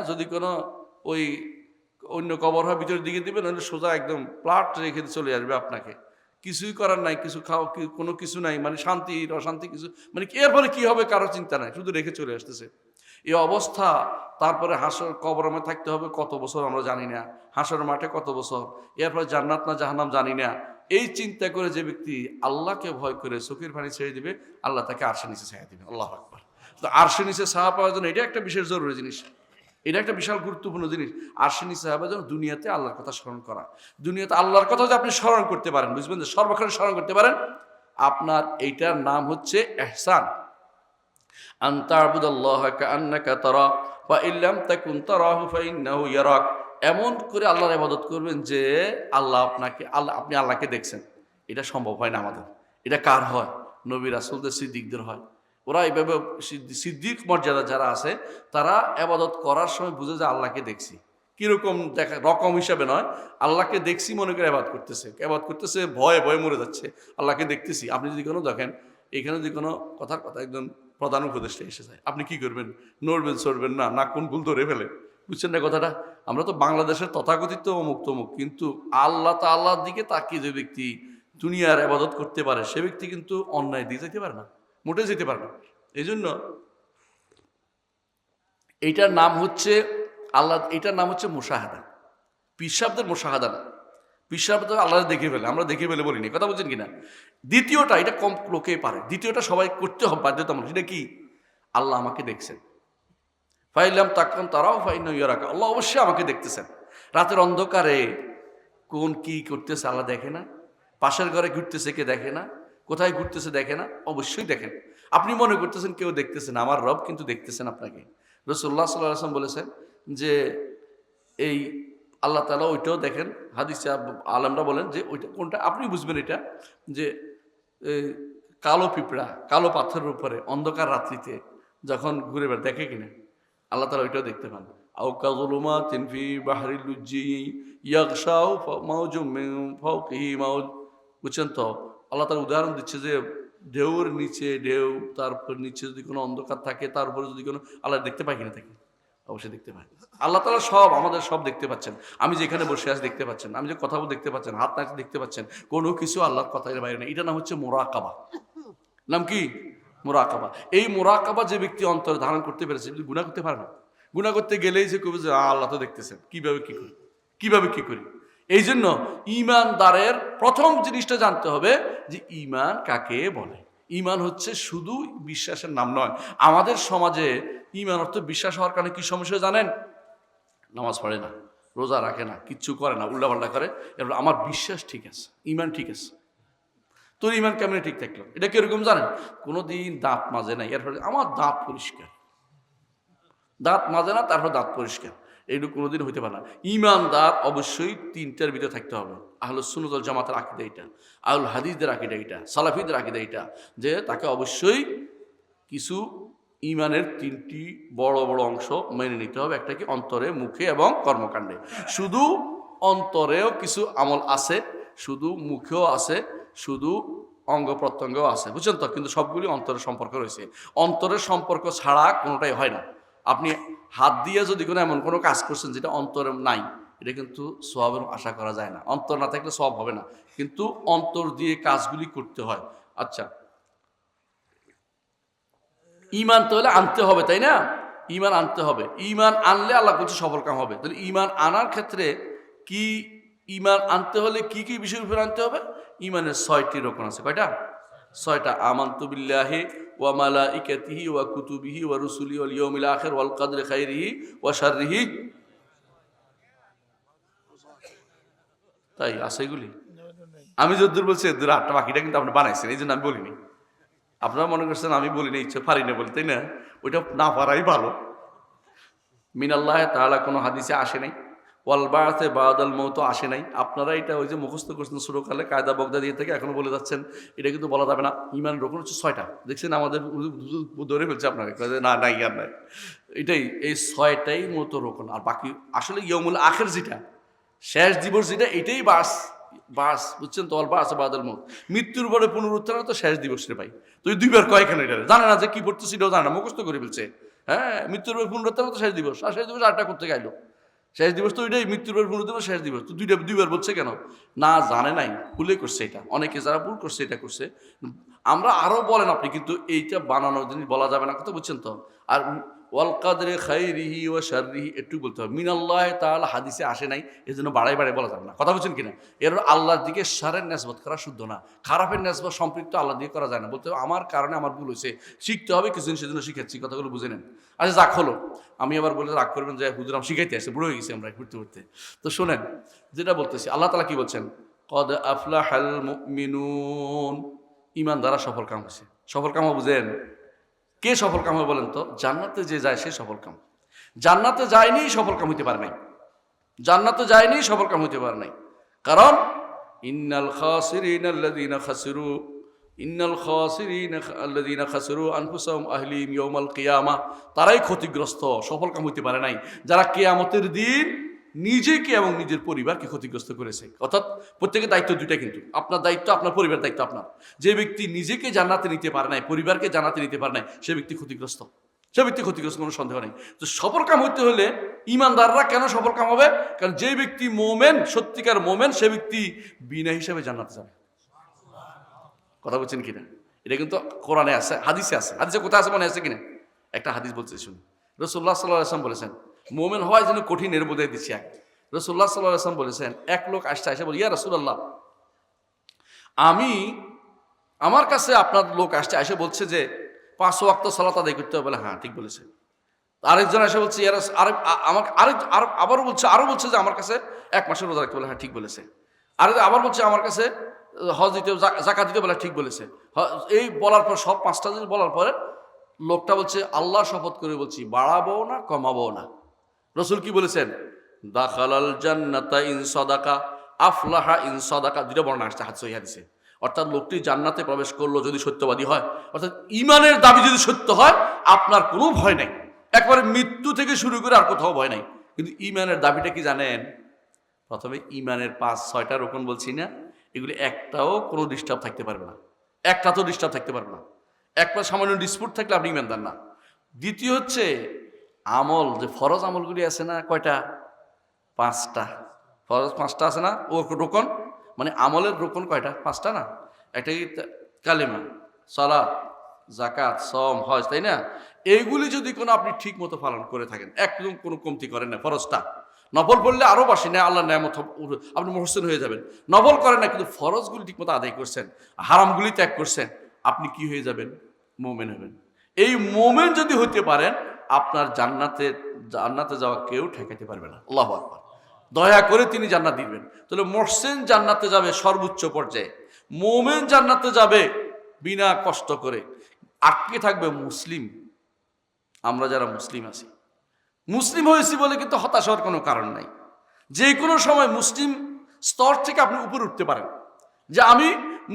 যদি কোনো ওই অন্য কবর হয় ভিতরের দিকে দিবে, নাহলে সোজা একদম প্লাট রেখে চলে আসবে আপনাকে। কিছুই করার নাই, কিছু খাওয়া, কোনো কিছু নাই, মানে শান্তি অশান্তি কিছু, মানে এরপরে কি হবে কারো চিন্তা নাই, শুধু রেখে চলে আসতেছে। এই অবস্থা। তারপরে হাসর কবরে থাকতে হবে কত বছর আমরা জানি না, হাসর মাঠে কত বছর, এরপরে জান্নাত না জাহান্নাম জানি না। এই চিন্তা করে যে ব্যক্তি আল্লাহকে ভয় করে চোখের পানি ছেড়ে দিবে, আল্লাহ তাকে আরশের নিচে ছায়া দিবে। আল্লাহু আকবার। তো আরশের নিচে ছায়া পাওয়ার জন্য এটা একটা বিশেষ জরুরি জিনিস, এটা একটা বিশাল গুরুত্বপূর্ণ জিনিস। আরশের নিচে ছায়া পাওয়ার জন্য দুনিয়াতে আল্লাহর কথা স্মরণ করা। দুনিয়াতে আল্লাহর কথা যদি আপনি স্মরণ করতে পারেন, বুঝবেন যে সর্বক্ষণ স্মরণ করতে পারেন, আপনার এইটার নাম হচ্ছে ইহসান। আন তা'বুদাল্লাহা কাআন্নাকা তারা ফা ইল্লাম তাকুন তারাহু ফাইন্নাহু ইয়ারাক। এমন করে আল্লাহর ইবাদত করবেন যে আপনি আল্লাহকে দেখছেন। এটা সম্ভব হয় না আমাদের। এটা কার হয়? নবী রাসূলদের, সিদ্দিকদের হয়। ওরা এইভাবে সিদ্দিক মর্যাদা যারা আছে, তারা ইবাদত করার সময় বুঝে যে আল্লাহকে দেখছি। কিরকম দেখা, রকম হিসাবে নয়, আল্লাহকে দেখছি মনে করে ইবাদত করতেছে, ভয়ে ভয়ে মরে যাচ্ছে, আল্লাহকে দেখতেছি। আপনি যদি কোনো দেখেন, এখানে যদি কোনো কথার কথা একজন প্রধান উপদেষ্টা এসে যায়, আপনি কি করবেন? নড়বেন চড়বেন না, নাক কোন ভুল ধরে ফেলে, বুঝছেন না কথাটা? আমরা তো বাংলাদেশের তথাকথিত অমুক তমুক, কিন্তু আল্লাহ তাআলার দিকে তাকিয়ে যে ব্যক্তি দুনিয়ার ইবাদত করতে পারে সে ব্যক্তি কিন্তু অন্যায় দিয়ে যেতে পারে না, মোটে যেতে পারে না। এই জন্য এইটার নাম হচ্ছে আল্লাহ, এটার নাম হচ্ছে মুশাহাদা। পিসাবদের মুশাহাদা না, পিসাবদের আল্লাহ দেখে ফেলে, আমরা দেখে ফেলে বলিনি, কথা বলছেন কিনা? দ্বিতীয়টা, এটা কম লোকেই পারে, দ্বিতীয়টা সবাই করতে হবে বাধ্যতামূলক। সেটা কি? আল্লাহ আমাকে দেখছেন। ফাইলাম তাকান তারাও ফাইন ইয়ারাকা, আল্লাহ অবশ্যই আমাকে দেখতেছেন। রাতের অন্ধকারে কোন কি করতেছে আল্লাহ দেখে না? পাশের ঘরে ঘুরতেছে কে দেখে না? কোথায় ঘুরতেছে দেখে না? অবশ্যই দেখেন। আপনি মনে করতেছেন কেউ দেখতেছেন, আমার রব কিন্তু দেখতেছেন আপনাকে। রাসূলুল্লাহ সাল্লাল্লাহু আলাইহি ওয়াসাল্লাম বলেছেন যে এই আল্লাহ তাআলা ওইটাও দেখেন। হাদিসে আলেমরা বলেন যে ওইটা কোনটা আপনি বুঝবেন, এটা যে কালো পিঁপড়া কালো পাথরের উপরে অন্ধকার রাত্রিতে যখন ঘুরে বেড়ায় দেখে কিনা, আল্লাহ তাআলা ওইটাও দেখতে পান। আও কাযুলুমাতিন ফি বাহরিল লুজ্জি ইয়াগশাউ মাউজুম মিন ফাওকিহি মাউজ। বুঝছেন তো? আল্লাহ তাআলা উদাহরণ দিচ্ছে যে ঢেউর নিচে ঢেউ, তারপর নিচে যদি কোনো অন্ধকার থাকে, তার উপরে যদি কোনো, আল্লাহ দেখতে পায় কিনা থাকে? অবশ্যই দেখতে পায়। আল্লাহ তাআলা সব আমাদের সব দেখতে পাচ্ছেন। আমি যেখানে বসে আছি দেখতে পাচ্ছেন, আমি যে কথা বলে দেখতে পাচ্ছেন, হাত নাচতে দেখতে পাচ্ছেন, কোনো কিছু আল্লাহর কথার বাইরে নেই। এটা নাম হচ্ছে মুরাকাবা। নাম কি? মুরাকাবা। এই মুরাকাবা যে ব্যক্তি অন্তরে ধারণ করতে পেরেছে, যদি গুনাহ করতে পারে না, গুনাহ করতে গেলেই যে কবে যে আল্লাহ তো দেখতেছেন, কিভাবে কি করি, কিভাবে কি করি। এই জন্য ঈমানদারের প্রথম জিনিসটা জানতে হবে যে ঈমান কাকে বলে। ঈমান হচ্ছে শুধু বিশ্বাসের নাম নয়। আমাদের সমাজে ঈমান অর্থ বিশ্বাস হওয়ার কারণে কি সমস্যা জানেন? নামাজ পড়ে না, রোজা রাখে না, কিচ্ছু করে না, উল্টাপাল্টা করে। এরপর আমার বিশ্বাস ঠিক আছে, ঈমান ঠিক আছে। তোর ঈমান কেমনে ঠিক থাকলো? এটা কিরকম জানেন? কোনোদিন দাঁত মাজে নাই, এরপরে আমার দাঁত পরিষ্কার। দাঁত মাজে না, তারপর দাঁত পরিষ্কার, এইটুকু কোনোদিন হইতে পারে না। ঈমানদার অবশ্যই তিনটার ভিতরে থাকতে হবে। আহলুস সুন্নাত ওয়াল জামাতের আকীদা এটা, আহলুল হাদিসদের আকীদা এটা, সালাফিদের আকীদা এটা, যে তাকে অবশ্যই কিছু ঈমানের তিনটি বড় বড় অংশ মেনে নিতে হবে। একটা কি? অন্তরে, মুখে এবং কর্মকাণ্ডে। শুধু অন্তরেও কিছু আমল আছে, শুধু মুখেও আছে, শুধু অঙ্গ প্রত্যঙ্গও আছে, বুঝছেন তো? কিন্তু সবগুলি অন্তরের সম্পর্ক রয়েছে। অন্তরের সম্পর্ক ছাড়া কোনোটাই হয় না। আপনি হাত দিয়ে যদি কোনো এমন কোনো কাজ করছেন যেটা অন্তরে নাই, এটা কিন্তু সওয়াবের আশা করা যায় না। অন্তর না থাকলে সওয়াব হবে না, কিন্তু অন্তর দিয়ে কাজগুলি করতে হয়। আচ্ছা, ঈমান তো হলে আনতে হবে, তাই না? ঈমান আনতে হবে। ঈমান আনলে আল্লাহ বলছে সফল কাম হবে। তাহলে ঈমান আনার ক্ষেত্রে কি, ঈমান আনতে হলে কি কি বিষয়ের উপর আনতে হবে? ঈমানের ৬টি রকম আছে। কয়টা? ৬টা। আমানতু বিল্লাহি ওয়া মালাইকাতিহি ওয়া কুতুবিহি ওয়া রুসুলিহি ওয়াল ইয়াউমিল আখির ওয়াল কদরি খাইরিহি ওয়া শাররিহি। তাই আছে এগুলি? আমি যদ্দূর বলছি এদূর ৮টা, বাকিটা কিন্তু আপনি বানাইছেন, এই জন্য আমি বলিনি। আপনারা মনে করছেন আমি বলিনি, ইচ্ছে পারি না বলতে, না? ওইটা না পারাই ভালো। মিনাল্লাহ তাআলা কোনো হাদিসে আসে নাই, ওয়াল বাআসে বাদাল মউত আসে নাই। আপনারা এটা ওই যে মুখস্থ করছেন ছোটকালে কায়দা বগদা দিয়ে থেকে এখনো বলে যাচ্ছেন, এটা কিন্তু বলা যাবে না। ঈমান রকম হচ্ছে ৬টা। দেখছেন আমাদের ধরে ফেলছে আপনাকে, না নাই আর নাই। এটাই, এই ৬টাই মূলত রোকন। আর বাকি আসলে ইয়াউমুল আখির যেটা, শেষ দিবস যেটা, এটাই বাস। বাস, বুঝছেন তো? ওয়াল বাআসে বাদাল মউত, মৃত্যুর পরে পুনরুত্থান তো শেষ দিবস রে ভাই। তো দুইবার কয় কেন? এটা জানে না যে কি পড়তেছি, এটাও জানে না, মুখস্থ করে ফেলছে। হ্যাঁ, মৃত্যুর পর পুনরুত্থান তো শেষ দিবস, আর শেষ দিবস ৮টা করতে গেল। শেষ দিবস তো ওইটাই, মৃত্যুর পর পুনরুত্থান শেষ দিবস। তো দুইবার বলছে কেন? না জানে নাই, ভুলে করছে এটা। অনেকে যারা ভুল করছে এটা করছে। আমরা আরো বলেন আপনি, কিন্তু এইটা বানানোর জিনিস বলা যাবে না, কথা বুঝছেন তো? আর ওয়াল কদরি খাইরিহি ওয়া শাররিহি একটু বলতে হবে। মিনাল্লাহি তাআলা হাদিসে আসে নাই, এজন্য বাড়াই বাড়াই বলা যাবে না, কথা বুঝছেন কিনা? এর আল্লাহর দিকে শারের নিসবত করা শুদ্ধ না, খারাপের নিসবত সম্পৃক্ত আল্লাহর দিকে করা যায় না। বলতে হবে আমার কারণে আমার ভুল হয়েছে, শিখতে হবে, কিছুদিন সেজন্য শিখাচ্ছি, কথাগুলো বুঝে নেন। আচ্ছা যাক হলো, আমি আবার বলে রাগ করবেন যে হুজুর আমি শিখাইতে আসছে, বুড়ো হয়ে গেছি আমরা ঘুরতে ঘুরতে। তো শোনেন যেটা বলতেছি, আল্লাহ তাআলা কি বলছেন? কদ আফলাহাল মুমিনুন, ঈমান দ্বারা সফল কাম হয়েছে। সফল কাম বুঝেন? কে সফল কাম হয় বলেন তো? জান্নাতে যে যায় সে সফল কাম। জান্নাতে যায়নি সফল কাম হইতে পারে নাই, জান্নাতে যায়নি সফল কাম হইতে পারে নাই। কারণ ইন্নাল খাসিরিনা আল্লাযীনা খাসিরু খাসিরু আনফুসাহুম আহলিহিম ইয়াউমাল কিয়ামাহ, তারাই ক্ষতিগ্রস্ত, সফল কাম হইতে পারে নাই যারা কিয়ামতের দিন নিজেকে এবং নিজের পরিবারকে ক্ষতিগ্রস্ত করেছে। অর্থাৎ প্রত্যেকের দায়িত্ব দুইটা, কিন্তু আপনার দায়িত্ব, আপনার পরিবারের দায়িত্ব আপনার। যে ব্যক্তি নিজেকে জান্নাতে নিতে পারে নাই, পরিবারকে জান্নাতে নিতে পারে নাই, সে ব্যক্তি ক্ষতিগ্রস্ত। সে ব্যক্তি ক্ষতিগ্রস্ত, কোনো সন্দেহ নেই। তো সফল কাম হইতে হলে ইমানদাররা কেন সফল কাম হবে? কারণ যে ব্যক্তি মোমেন, সত্যিকার মোমেন, সে ব্যক্তি বিনা হিসাবে জান্নাতে যাবে। কথা বলছেন কিনা? এটা কিন্তু কোরআনে আছে, হাদিসে আছে। হাদিসে কোথায় আছে মনে আছে কিনা? একটা হাদিস বলছে শুনুন। রাসূলুল্লাহ সাল্লাল্লাহু আলাইহি ওয়াসাল্লাম বলেছেন, মোমেন হওয়ার জন্য কঠিন, এর বোঝাই দিচ্ছি। রাসূলুল্লাহ সাল্লাল্লাহু আলাইহি ওয়াসাল্লাম বলেছেন, এক লোক এসে বলে, ইয়া রাসূলুল্লাহ, আমার কাছে আপনার লোক আসছে, এসে বলছে যে 5 ওয়াক্ত সালাত আদায় করতে হবে। বলে হ্যাঁ, ঠিক বলেছে। আরেকজন এসে বলছে, আরো বলছে যে আমার কাছে 1 মাসের রোজা রাখতে। বলে হ্যাঁ, ঠিক বলেছে। আবার বলছে আমার কাছে হজ দিতে, যাকাত দিতে। বলে ঠিক বলেছে। এই বলার পর, সব 5টা জিনিস বলার পরে লোকটা বলছে, আল্লাহ শপথ করে বলছি, বাড়াবো না কমাবো না। রাসূল কি বলেছেন? দাখালাল জান্নাতা ইন সাদাকা আফলাহা ইন সাদাকা। 2টা বর্ণনা আসছে সহিহ হাদিসে। অর্থাৎ লোকটি জান্নাতে প্রবেশ করলো যদি সত্যবাদী হয়, অর্থাৎ ঈমানের দাবি যদি সত্য হয়, আপনার কোনো ভয় নাই। একবারে মৃত্যু থেকে শুরু করে আর কোথাও ভয় নাই। কিন্তু ঈমানের দাবিটা কি জানেন? প্রথমে ঈমানের 5-6টা রকম বলছি না, এগুলি একটাও কোনো ডিস্টার্ব থাকতে পারবে না। একটা তো ডিস্টার্ব থাকতে পারবে না। একবার সামান্য ডিসপুট থাকলে আপনি ঈমানদার না। দ্বিতীয় হচ্ছে আমল, যে ফরজ আমলগুলি আছে না, কয়টা? 5টা। ফরজ 5টা আছে না, ও রোকন, মানে আমলের রোকন কয়টা? 5টা না? একটা কি কালেমা, সালাত, যাকাত, সওম, হজ, তাই না? এইগুলি যদি কোনো আপনি ঠিক মতো পালন করে থাকেন, একদম কোনো কমতি করেন না, ফরজটা, নফল পড়লে আরো বাসি না, আল্লাহর নেয়ামত আপনি মুহসিন হয়ে যাবেন। নফল করেন না, কিন্তু ফরজগুলি ঠিক মতো আদায় করছেন, হারামগুলি ত্যাগ করছেন, আপনি কি হয়ে যাবেন? মোমেন হবেন। এই মোমেন যদি হইতে পারেন, আপনার জান্নাতে যাওয়া কেউ ঠেকাতে পারবে না। আল্লাহু আকবার। দয়া করে তিনি জান্নাত দিবেন। তাহলে মুহসিন জান্নাতে যাবে সর্বোচ্চ পর্যায়ে, মোমেন জান্নাতে যাবে বিনা কষ্ট করে। আটকে থাকবে মুসলিম। আমরা যারা মুসলিম আছি, মুসলিম হয়েছি বলে কিন্তু হতাশ হওয়ার কোনো কারণ নাই। যে কোনো সময় মুসলিম স্তর থেকে আপনি উপরে উঠতে পারেন, যে আমি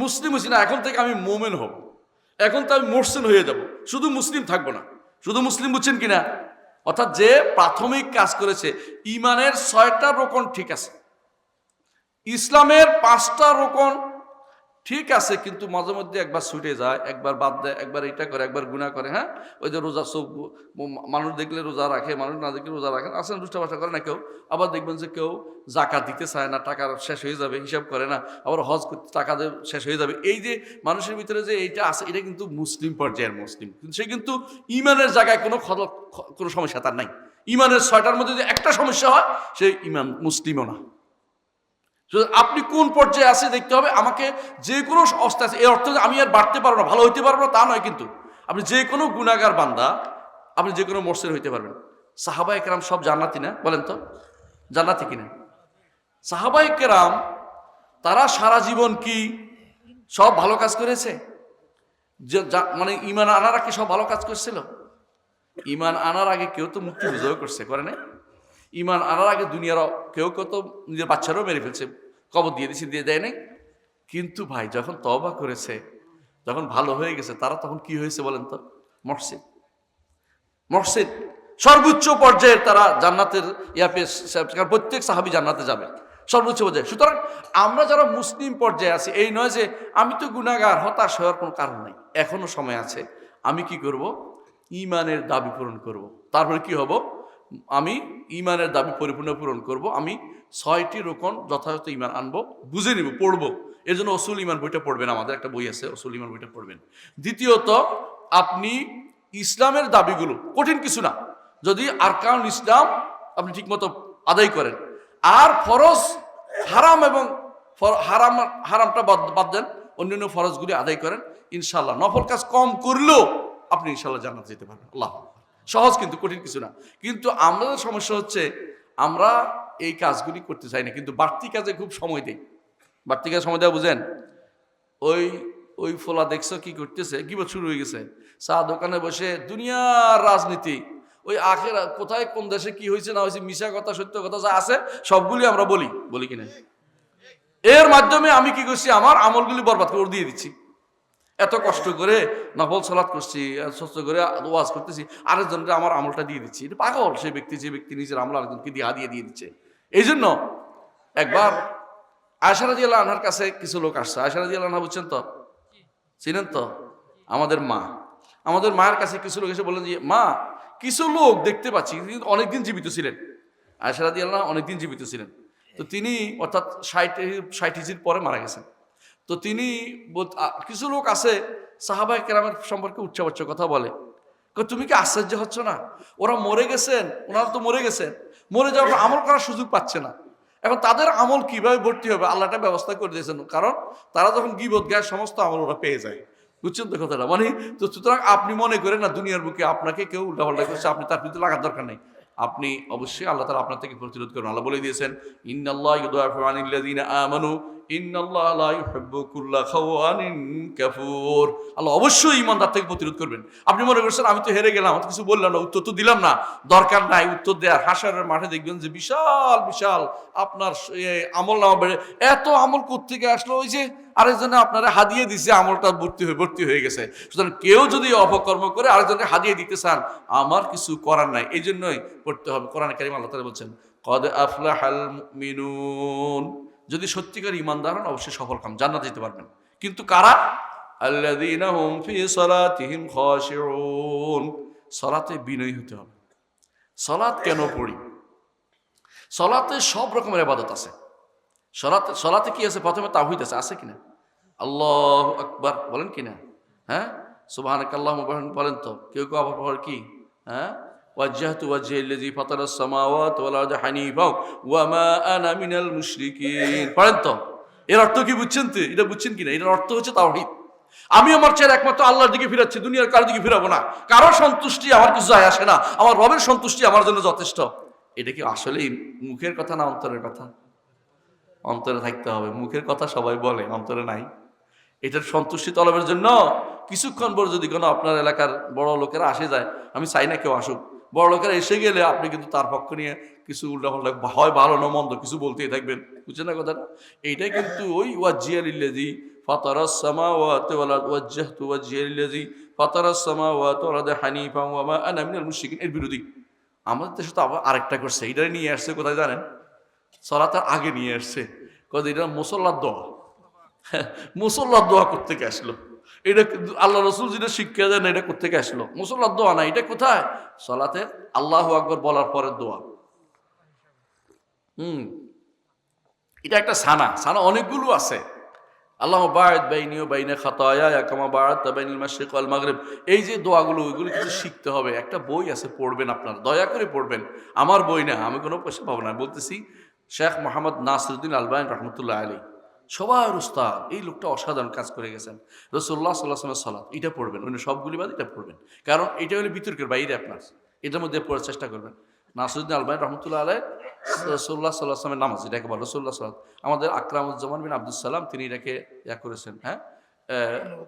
মুসলিম হয়েছি না, এখন থেকে আমি মোমেন হব, এখন তো আমি মুহসিন হয়ে যাব, শুধু মুসলিম থাকবো না। শুধু মুসলিম বুঝছেন কিনা? অর্থাৎ যে প্রাথমিক কাজ করেছে, ইমানের 6টা রোকন ঠিক আছে, ইসলামের 5টা রোকন ঠিক আছে, কিন্তু মাঝে মধ্যে একবার ছুটে যায়, একবার বাদ দেয়, একবার এটা করে, একবার গুনাহ করে। হ্যাঁ, ওই যে রোজা, সব মানুষ দেখলে রোজা রাখে, মানুষ না দেখলে রোজা রাখে, আসেন দুষ্টা ভাষা করে না কেউ। আবার দেখবেন যে কেউ জাকাত দিতে চায় না, টাকা শেষ হয়ে যাবে, হিসাব করে না। আবার হজ করতে টাকা শেষ হয়ে যাবে। এই যে মানুষের ভিতরে যে এইটা আছে, এটা কিন্তু মুসলিম পর্যায়ের মুসলিম, কিন্তু সে কিন্তু ইমানের জায়গায় কোনো সমস্যা তার নাই। ইমানের 6টার মধ্যে যদি একটা সমস্যা হয়, সে ইমান মুসলিমও না। আপনি কোন পর্যায়ে আছে দেখতে হবে। আমাকে যে কোনো অবস্থা আছে, এর অর্থ আমি আর বাড়তে পারবো না, ভালো হইতে পারবো না, তা নয়। কিন্তু আপনি যে কোনো গুনাহগার বান্দা, আপনি যে কোনো মুহসিন হইতে পারবেন। সাহাবায়ে কেরাম সব জান্নাতি না? বলেন তো, জান্নাতি কিনা? সাহাবায়ে কেরাম তারা সারা জীবন কি সব ভালো কাজ করেছে? মানে ঈমান আনার আগে সব ভালো কাজ করছিল? ঈমান আনার আগে কেউ তো মুক্তি বিজয় করছে, করে না? ঈমান আনার আগে দুনিয়ার কেউ তো নিজের বাচ্চারাও মেরে ফেলছে, কবর দিয়ে দিয়েছে, দিয়ে দেয় নাই। কিন্তু ভাই যখন তওবা করেছে, যখন ভালো হয়ে গেছে, তারা তখন কি হয়েছে বলেন তো? মুহসিন সর্বোচ্চ পর্যায়ের তারা জান্নাতের প্রত্যেক সাহাবী জান্নাতে যাবে সর্বোচ্চ পর্যায়ে। সুতরাং আমরা যারা মুসলিম পর্যায়ে আছি, এই নয় যে আমি তো গুনাহগার, হতাশ হওয়ার কোনো কারণ নাই। এখনো সময় আছে। আমি কি করব? ঈমানের দাবি পূরণ করব। তারপরে কি হব? আমি ঈমানের দাবি পরিপূর্ণ পূরণ করব। আমি 6টি রোকন যথাযথ ঈমান আনবো, বুঝে নিব, পড়বো। এর জন্য উসুল ঈমান বইটা পড়বেন, আমাদের একটা বই আছে উসুল ঈমান বইটা পড়বেন। দ্বিতীয়ত, আপনি ইসলামের দাবিগুলো, কঠিন কিছু না, যদি আরকানুল ইসলাম আপনি ঠিকমতো আদায় করেন, আর ফরজ হারাম এবং হারামটা বাদ দেন, অন্যান্য ফরজগুলি আদায় করেন, ইনশাআল্লাহ নফল কাজ কম করলেও আপনি ইনশাআল্লাহ জান্নাতে যেতে পারবেন। আল্লাহ, সহজ, কিন্তু কঠিন কিছু না। কিন্তু আমাদের সমস্যা হচ্ছে আমরা এই কাজগুলি করতে চাই না, কিন্তু বাড়তি কাজে খুব সময় দেই। বাড়তি কাজে সময় দেওয়া বুঝেন? ওই ফোলা দেখছো কি করতেছে, কি শুরু হয়ে গেছে, চা দোকানে বসে দুনিয়ার রাজনীতি, ওই আখেরা কোথায় কোন দেশে কি হয়েছে না হয়েছে, মিশা কথা সত্য কথা যা আছে সবগুলি আমরা বলি কিনা। এর মাধ্যমে আমি কি করছি, আমার আমলগুলি বরবাদ করে দিয়ে দিচ্ছি। এত কষ্ট করে নফল সালাত করছি, কষ্ট করে ওয়াজ করতেছি, আরেকজনকে আমার আমলটা দিয়ে দিচ্ছি। এটা পাগল যে ব্যক্তি নিজের আমল আরেকজনকে দিয়ে দিচ্ছে। এই জন্য একবার আয়েশা রাদিয়াল্লাহু আনহার কাছে কিছু লোক আসছে। আয়েশা রাদিয়াল্লাহু আনহা বুঝছেন তো, চিনেন তো, আমাদের মা। আমাদের মায়ের কাছে কিছু লোক এসে বললেন যে মা, কিছু লোক দেখতে পাচ্ছি অনেকদিন জীবিত ছিলেন। আয়েশা রাদিয়াল্লাহু আনহা অনেকদিন জীবিত ছিলেন। তো তিনি অর্থাৎ 60 হিজরির পরে মারা গেছেন। তো তিনি কিছু লোক আছে সাহাবায়ে কেরামের সম্পর্কে উচ্চাবাচ্য কথা বলে। তুমি কি আশ্চর্য হচ্ছ না? ওরা মরে গেছেন, ওনারা তো মরে গেছেন, মরে যাওয়ার পর আমল করার সুযোগ পাচ্ছে না। এখন তাদের আমল কিভাবে ভর্তি হবে আল্লাহটা ব্যবস্থা করে দিয়েছেন, কারণ তারা যখন গীবত গায় সমস্ত আমল ওরা পেয়ে যায়। বুঝছেন তো কথাটা? মানে তো সুতরাং আপনি মনে করেন না দুনিয়ার বুকে আপনাকে কেউ উল্টাপাল্টা করছে, আপনি তার বিরুদ্ধে লাগার দরকার নেই। আপনি অবশ্যই আল্লাহ তাআলা আপনার থেকে প্রতিরোধ করবেন। আল্লাহ বলে দিয়েছেন ইন্নাল্লাহা ইউদাফিউ আনিল্লাযিনা আমানু ইন্নাল্লাহা লা ইউহিব্বু কুল্লা খাওয়ানিন কাফুর। আল্লাহ অবশ্যই ঈমানদার থেকে প্রতিরোধ করবেন। আপনি মনে করছেন আমি তো হেরে গেলাম, আমি তো কিছু বললাম না, উত্তর তো দিলাম না, দরকার নাই উত্তর দেওয়ার। হাশরের মাঠে দেখবেন যে বিশাল বিশাল আপনার আমল নামা বেড়ে, এত আমল কোত্থেকে আসলো? ওই যে আরেকজনে আপনারা হাদিয়ে দিছে, আমলটা ভর্তি হয়ে গেছে। সুতরাং কেউ যদি অপকর্ম করে আরেকজনকে হাদিয়ে দিতে চান, আমার কিছু করার নাই, এই জন্যই পড়তে হবে। কোরআনে কারীম আল্লাহ তাআলা বলছেন কদ আফলাহাল মুমিনুন, যদি সত্যিকার ঈমানদার হন অবশ্যই সফল কাম, জান্নাতে যেতে পারবেন। কিন্তু কারা? আল্লাযীনা হুম ফি সালাতিহিম খাশিউন, সালাতে বিনয়ী হতে হবে। সালাত কেন পড়ি? সালাতে সব রকমের ইবাদত আছে। সালাতে কি আছে? প্রথমে তাওহীদ আছে কিনা? আল্লাহু আকবার বলেন কিনা? হ্যাঁ, সুবহানাকাল্লাহুম্মা বলেন তো। কেউ কেউ আবার পড়ে কি? হ্যাঁ, ওয়াজজাহতু ওয়াজহিয়া লিল্লাযী ফাতারাস সামাওয়াতি ওয়াল আরদা হানিফা ওয়া মা আনা মিনাল মুশরিকিন। পড়েন তো। এর অর্থ কি বুঝছেন তো? এটা বুঝছেন কিনা? এটার অর্থ হচ্ছে তাওহীদ। আমি আমার চেয়ে একমাত্র আল্লাহর দিকে ফিরাচ্ছি, দুনিয়ার কারোর দিকে ফিরাবো না। কারোর সন্তুষ্টি আমার কিছু যায় আসে না, আমার রবের সন্তুষ্টি আমার জন্য যথেষ্ট। এটা কি আসলেই মুখের কথা না অন্তরের কথা? অন্তরে থাকতে হবে। মুখের কথা সবাই বলে, অন্তরে নাই। এটার সন্তুষ্টি তলবের জন্য কিছুক্ষণ পর যদি কোনো আপনার এলাকার বড় লোকেরা আসে যায়, আমি চাই না কেউ আসুক, বড় লোকেরা এসে গেলে আপনি কিন্তু তার পক্ষ নিয়ে কিছু উল্টাপাল্টা হয় ভালো না মন্দ কিছু বলতেই থাকবেন। বুঝছেন না কথাটা? এইটাই কিন্তু ওই ওয়াজজিয়া লিল্লাযী ফাতারাস সামাওয়াতি ওয়াল আরদ ওয়াজজাহতু ওয়াজহিয়া লিল্লাযী ফাতারাস সামাওয়াতি ওয়াল আরদা হানিফা ওয়া মা আনা মিনাল মুশরিকিন, এর বিরোধী। আমাদের দেশে তো আবার আরেকটা করছে, এটা নিয়ে আসছে কোথায় জানেন? সালাতের আগে নিয়ে আসছে, এটা মুসল্লার দোয়া। মুসল্লার দোয়া করতে আসলো। এটা আল্লাহ রসুল যেটা শিক্ষা দেন, এটা করতে আসলো মুসল্লার দোয়া না। এটা কোথায়? সালাতে আল্লাহু আকবার বলার পরের দোয়া। এটা একটা সানা অনেকগুলো আছে। আল্লাহ বা'দ বাইনি ওয়া বাইনা খাতায়া কামা বা'আতা বাইনাল মাশরিক ওয়াল মাগরিব, এই যে দোয়াগুলো ওইগুলো কিছু শিখতে হবে। একটা বই আছে, পড়বেন আপনারা, দয়া করে পড়বেন। আমার বই না, আমি কোনো পয়সা পাবো না, বলতেছি শেখ মোহাম্মদ নাসিরউদ্দিন আলবানী রাহমাতুল্লাহ আলাইহি, সবার উস্তাদ। এই লোকটা অসাধারণ কাজ করে গেছেন। রাসূলুল্লাহ সাল্লাল্লাহু আলাইহি ওয়াসাল্লামের সালাত, এটা পড়বেন, অন্য সবগুলি বাদ এটা পড়বেন, কারণ এটা হলো বিতর্কের বাইরে। আপনার এটার মধ্যে পড়ার চেষ্টা করবেন। নাসিরউদ্দিন আলবানী রাহমাতুল্লাহ আলাইহি রাসূলুল্লাহ সাল্লাল্লাহু আলাইহি ওয়াসাল্লামের নামাজ, এটাকে বলে রাসূলুল্লাহ সাল্লাল্লাহু আলাইহি ওয়াসাল্লাম। আমাদের আকরামুজ্জামান বিন আব্দুস সালাম তিনি এটাকে করেছেন, হ্যাঁ,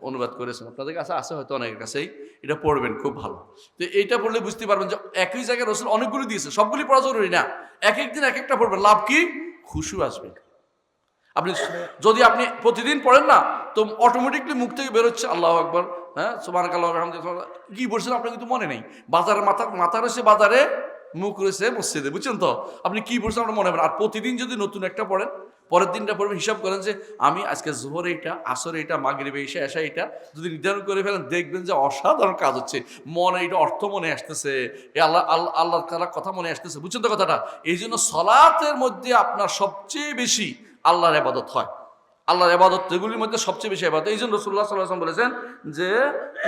অনুবাদ করেছেন। আপনাদের কাছে আছে হয়তো অনেকের কাছেই। এটা পড়বেন, খুব ভালো। তো এইটা পড়লে বুঝতে পারবেন যে একই জায়গায় রাসূল অনেকগুলো দিয়েছে, সবগুলি পড়া জরুরি না। এক একদিন এক একটা পড়বেন, লাভ কি? খুশু আসবে। আপনি যদি আপনি প্রতিদিন পড়েন না, তো অটোমেটিকলি মুখ থেকে বেরোচ্ছে আল্লাহু আকবার, হ্যাঁ, সুবহানাকাল্লাহু ওয়া বিহামদিহি। কি বলছেন আপনার কিন্তু মনে নেই। বাজারে মাথা রয়েছে বাজারে, মুখ রয়েছে মসজিদে। বুঝছেন তো? আপনি কি পড়ছেন আপনার মনে হবে। আর প্রতিদিন যদি নতুন একটা পড়েন, পরের দিনটা পড়বেন, হিসাব করেন যে আমি আজকে জোহর এইটা, আসর এইটা, মাগরিবে এশা এইটা যদি নির্ধারণ করে ফেলেন, দেখবেন যে অসাধারণ কাজ হচ্ছে। মনে এটা অর্থ মনে আসতেছে, আল্লাহর তাআলার কথা মনে আসতেছে। বুঝছেন তো কথাটা? এই জন্য সালাতের মধ্যে আপনার সবচেয়ে বেশি আল্লাহর ইবাদত হয়। আল্লাহর ইবাদত এগুলির মধ্যে সবচেয়ে বেশি ইবাদত। এই জন্য রাসূলুল্লাহ সাল্লাল্লাহু আলাইহি ওয়াসাল্লাম বলেছেন যে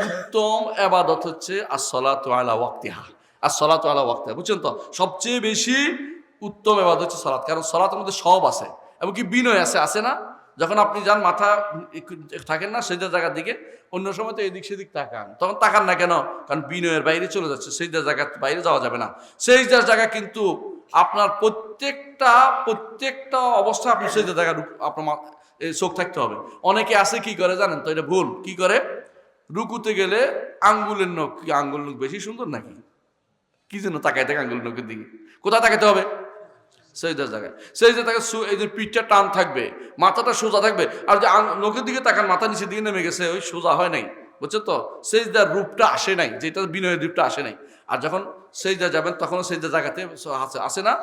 উত্তম ইবাদত হচ্ছে as-সালাতু আলা ওয়াক্তিহা, as-সালাতু আলা ওয়াক্তিহা। বুঝছেন তো? সবচেয়ে বেশি উত্তম ইবাদত হচ্ছে সালাত, কারণ সালাতের মধ্যে সব আছে, এমনকি বিনয় আছে না? যখন আপনি যান মাথা থাকেন না সেজদার জায়গার দিকে, অন্য সময় তো এদিক সেদিক তাকান, তখন তাকান না কেন? কারণ বিনয়ের বাইরে চলে যাচ্ছে, সেজদার জায়গার বাইরে যাওয়া যাবে না। সেজদার জায়গা কিন্তু আপনার প্রত্যেকটা অবস্থা আপনি সেজদার জায়গা আপনার চোখ থাকতে হবে। অনেকে আছে কি করে জানেন তো? এটা ভুল। কি করে? রুকুতে গেলে আঙ্গুলের নখ, কি আঙ্গুল নখ বেশি সুন্দর নাকি? কি জন্য তাকায় থাকে আঙ্গুলের নখের দিকে? কোথায় তাকাতে হবে? সেজদার জায়গায়। সেজদার জায়গায় এই যে পিঠটা টান থাকবে, মাথাটা সোজা থাকবে। আর যে নখের দিকে তাকান, মাথা নিচে দিকে নেমে গেছে, ওই সোজা হয় নাই। বুঝছো তো? সেজদার রূপটা আসে নাই, যেটা বিনয়ের রূপটা আসে নাই। আর যখন সেজদা যাবেন তখন সেজদার জায়গাতে আসে না।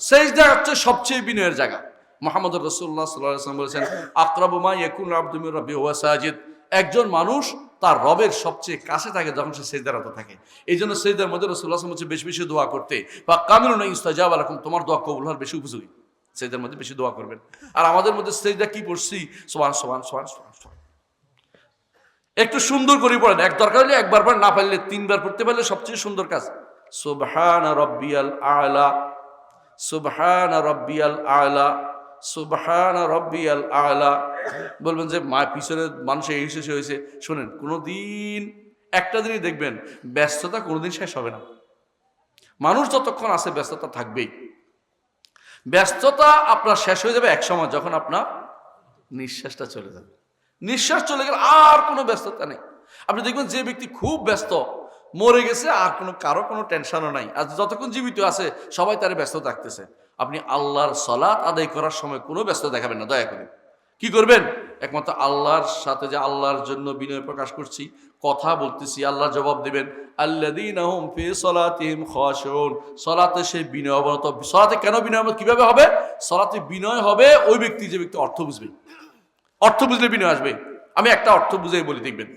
সেজদা হচ্ছে সবচেয়ে বিনয়ের জায়গা। মুহাম্মদ রাসূলুল্লাহ সাল্লাল্লাহু আলাইহি ওয়াসাল্লাম বলেছেন আকরাবু মা ইয়াকুনু আবদু মির রাব্বিহি ওয়া সাজিদ, একজন মানুষ তার রবের সবচেয়ে কাছে থাকে যখন সে সেজদারত থাকে। এই জন্য সেজদার মধ্যে রাসূলুল্লাহ সাল্লাল্লাহু আলাইহি ওয়াসাল্লাম বেশি বেশি দোয়া করতে, বা কামিলুন ইস্তাজাবা লাকুম, তোমার দোয়া কবুল হওয়ার বেশি উপযোগী। সেজদার মধ্যে বেশি দোয়া করবেন। আর আমাদের মধ্যে সেজদা কি পড়ছি, সুবহান সুবহান সুবহান সুবহান। একটু সুন্দর করে পড়েন, এক দরকার হলে একবার পড়েন, না পারলে 3 বার পড়তে পারলে সবচেয়ে সুন্দর কাজ। সুবহানা রাব্বিয়াল আ'লা, সুবহানা রাব্বিয়াল আ'লা, সুবহানা রাব্বিয়াল আ'লা। বলবেন যে মা পিছনে মানুষ এই শেষ হয়েছে। শোনেন, কোনোদিন একটা দিনই দেখবেন ব্যস্ততা কোনোদিন শেষ হবে না। মানুষ যতক্ষণ আছে ব্যস্ততা থাকবেই। ব্যস্ততা আপনার শেষ হয়ে যাবে এক সময়, যখন আপনার নিঃশ্বাসটা চলে যাবে। নিঃশ্বাস চলে গেলে আর কোনো ব্যস্ততা নেই। আপনি দেখবেন যে ব্যক্তি খুব ব্যস্ত, মরে গেছে, আর কারো কোনো টেনশনও নাই। আর যতক্ষণ জীবিত আছে সবাই তারে ব্যস্ত থাকতেছে। আপনি আল্লাহর সালাত আদায় করার সময় কোনো ব্যস্ত দেখাবেন না, দয়া করে। কি করবেন? একমাত্র আল্লাহর সাথে, যে আল্লাহর জন্য বিনয় প্রকাশ করছি, কথা বলতেছি, আল্লাহ জবাব দেবেন। আল্লাযীনা হুম ফি সালাতিহিম খাশিউন, সালাতে সে বিনয় অবনত। সালাতে কেন বিনয় অবনত, কিভাবে হবে? সালাতে বিনয় হবে ওই ব্যক্তি যে ব্যক্তি অর্থ বুঝবে। অর্থ বুঝলে বিনয় আসবে। আমি একটা অর্থ বুঝেই বলি, দেখবেন।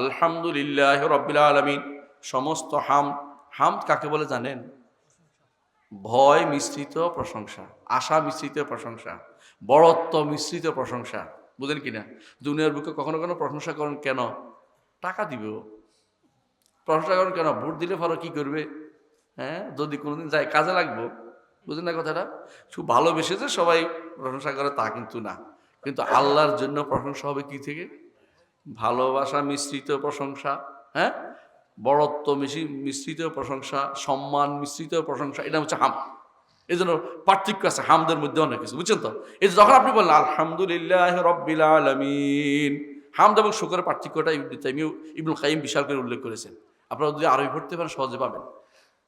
আলহামদুলিল্লাহি রাব্বিল আলামিন, সমস্ত হামদ কাকে বলে জানেন? ভয় মিশ্রিত প্রশংসা, আশা মিশ্রিত প্রশংসা, বড়ত্ব মিশ্রিত প্রশংসা। বুঝেন কিনা? দুনিয়ার বুকে কখনো কখনো প্রশংসা করেন কেন? টাকা দিবে। প্রশংসা করেন কেন? ভোট দিলে পরে কি করবে? হ্যাঁ, যদি কোনোদিন যায় কাজে লাগবো। বুঝেন না কথাটা? খুব ভালোবেসে যে সবাই প্রশংসা করে তা কিন্তু না। কিন্তু আল্লাহর জন্য প্রশংসা হবে কি থেকে? ভালোবাসা মিশ্রিত প্রশংসা, হ্যাঁ, বড়ত্ব মিশ্রিত প্রশংসা, সম্মান মিশ্রিত প্রশংসা। এটা হচ্ছে হাম। এই জন্য পার্থক্য আছে হামদের মধ্যে অনেক কিছু, বুঝছেন তো? এই যে যখন আপনি বললেন আলহামদুলিল্লাহ রাব্বিল আলামিন, হামদ এবং শুকরের পার্থক্যটা ইবনুল কাইয়িম বিশাল করে উল্লেখ করেছেন। আপনারা যদি আরবি পড়তে পারেন সহজে পাবেন।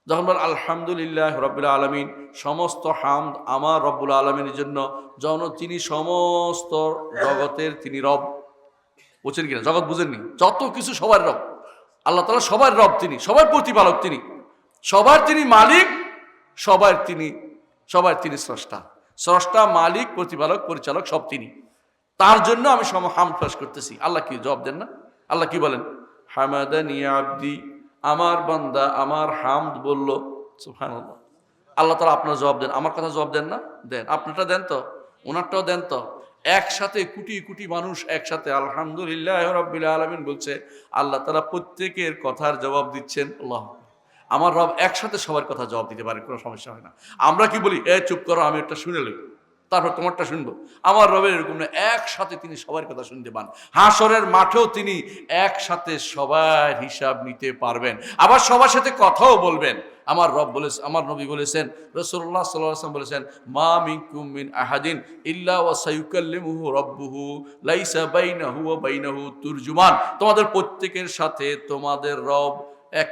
যখন বলেন আলহামদুলিল্লাহ রাব্বিল আলামিন, সমস্ত হামদ আমার রব্বুল আলামিনের জন্য, যেন তিনি সমস্ত জগতের তিনি রব। বুঝছেন কিনা? জগৎ বুঝেননি, যত কিছু সবার রব আল্লাহ তাআলা, সবার রব তিনি, সবার প্রতিপালক তিনি, সবার তিনি মালিক, সবার তিনি স্রষ্টা, মালিক, প্রতিপালক, পরিচালক, সব তিনি। তার জন্য আমি হামদ পেশ করতেছি। আল্লাহ কি জবাব দেন না? আল্লাহ কি বলেন? হামাদানি আবদি, আমার বান্দা আমার হামদ বলল। সুবহানাল্লাহ। আল্লাহ তাআলা আপনার জবাব দেন, আমার কথা জবাব দেন না? দেন। আপনারটা দেন তো, ওনারটাও দেন তো। একসাথে কোটি কোটি মানুষ একসাথে আলহামদুলিল্লাহ রাব্বিল আলামিন বলছে, আল্লাহ তাআলা প্রত্যেকের কথার জবাব দিচ্ছেন। আল্লাহ, আমার রব একসাথে সবার কথা জবাব দিতে পারে, কোনো সমস্যা হয় না। আমরা কি বলি? চুপ করো, আমি একটা শুনে লই, তারপর তোমারটা শুনবো। আমার রবের এরকম না, একসাথে তিনি সবার কথা শুনতে পান। হাসরের মাঠেও তিনি একসাথে সবার হিসাব নিতে পারবেন, আবার সবার সাথে কথাও বলবেন। আমার রব বলেছেন, আমার নবী বলেছেন, রাসূলুল্লাহ সাল্লাল্লাহু আলাইহি ওয়াসাল্লাম বলেছেন, মা মিনকুম মিন আহাদিন ইল্লা ওয়া সায়ুকাল্লিমুহু রাব্বুহু লাইসা বাইনাহু ওয়া বাইনাহু তুরজুমান। তোমাদের প্রত্যেকের সাথে তোমাদের রব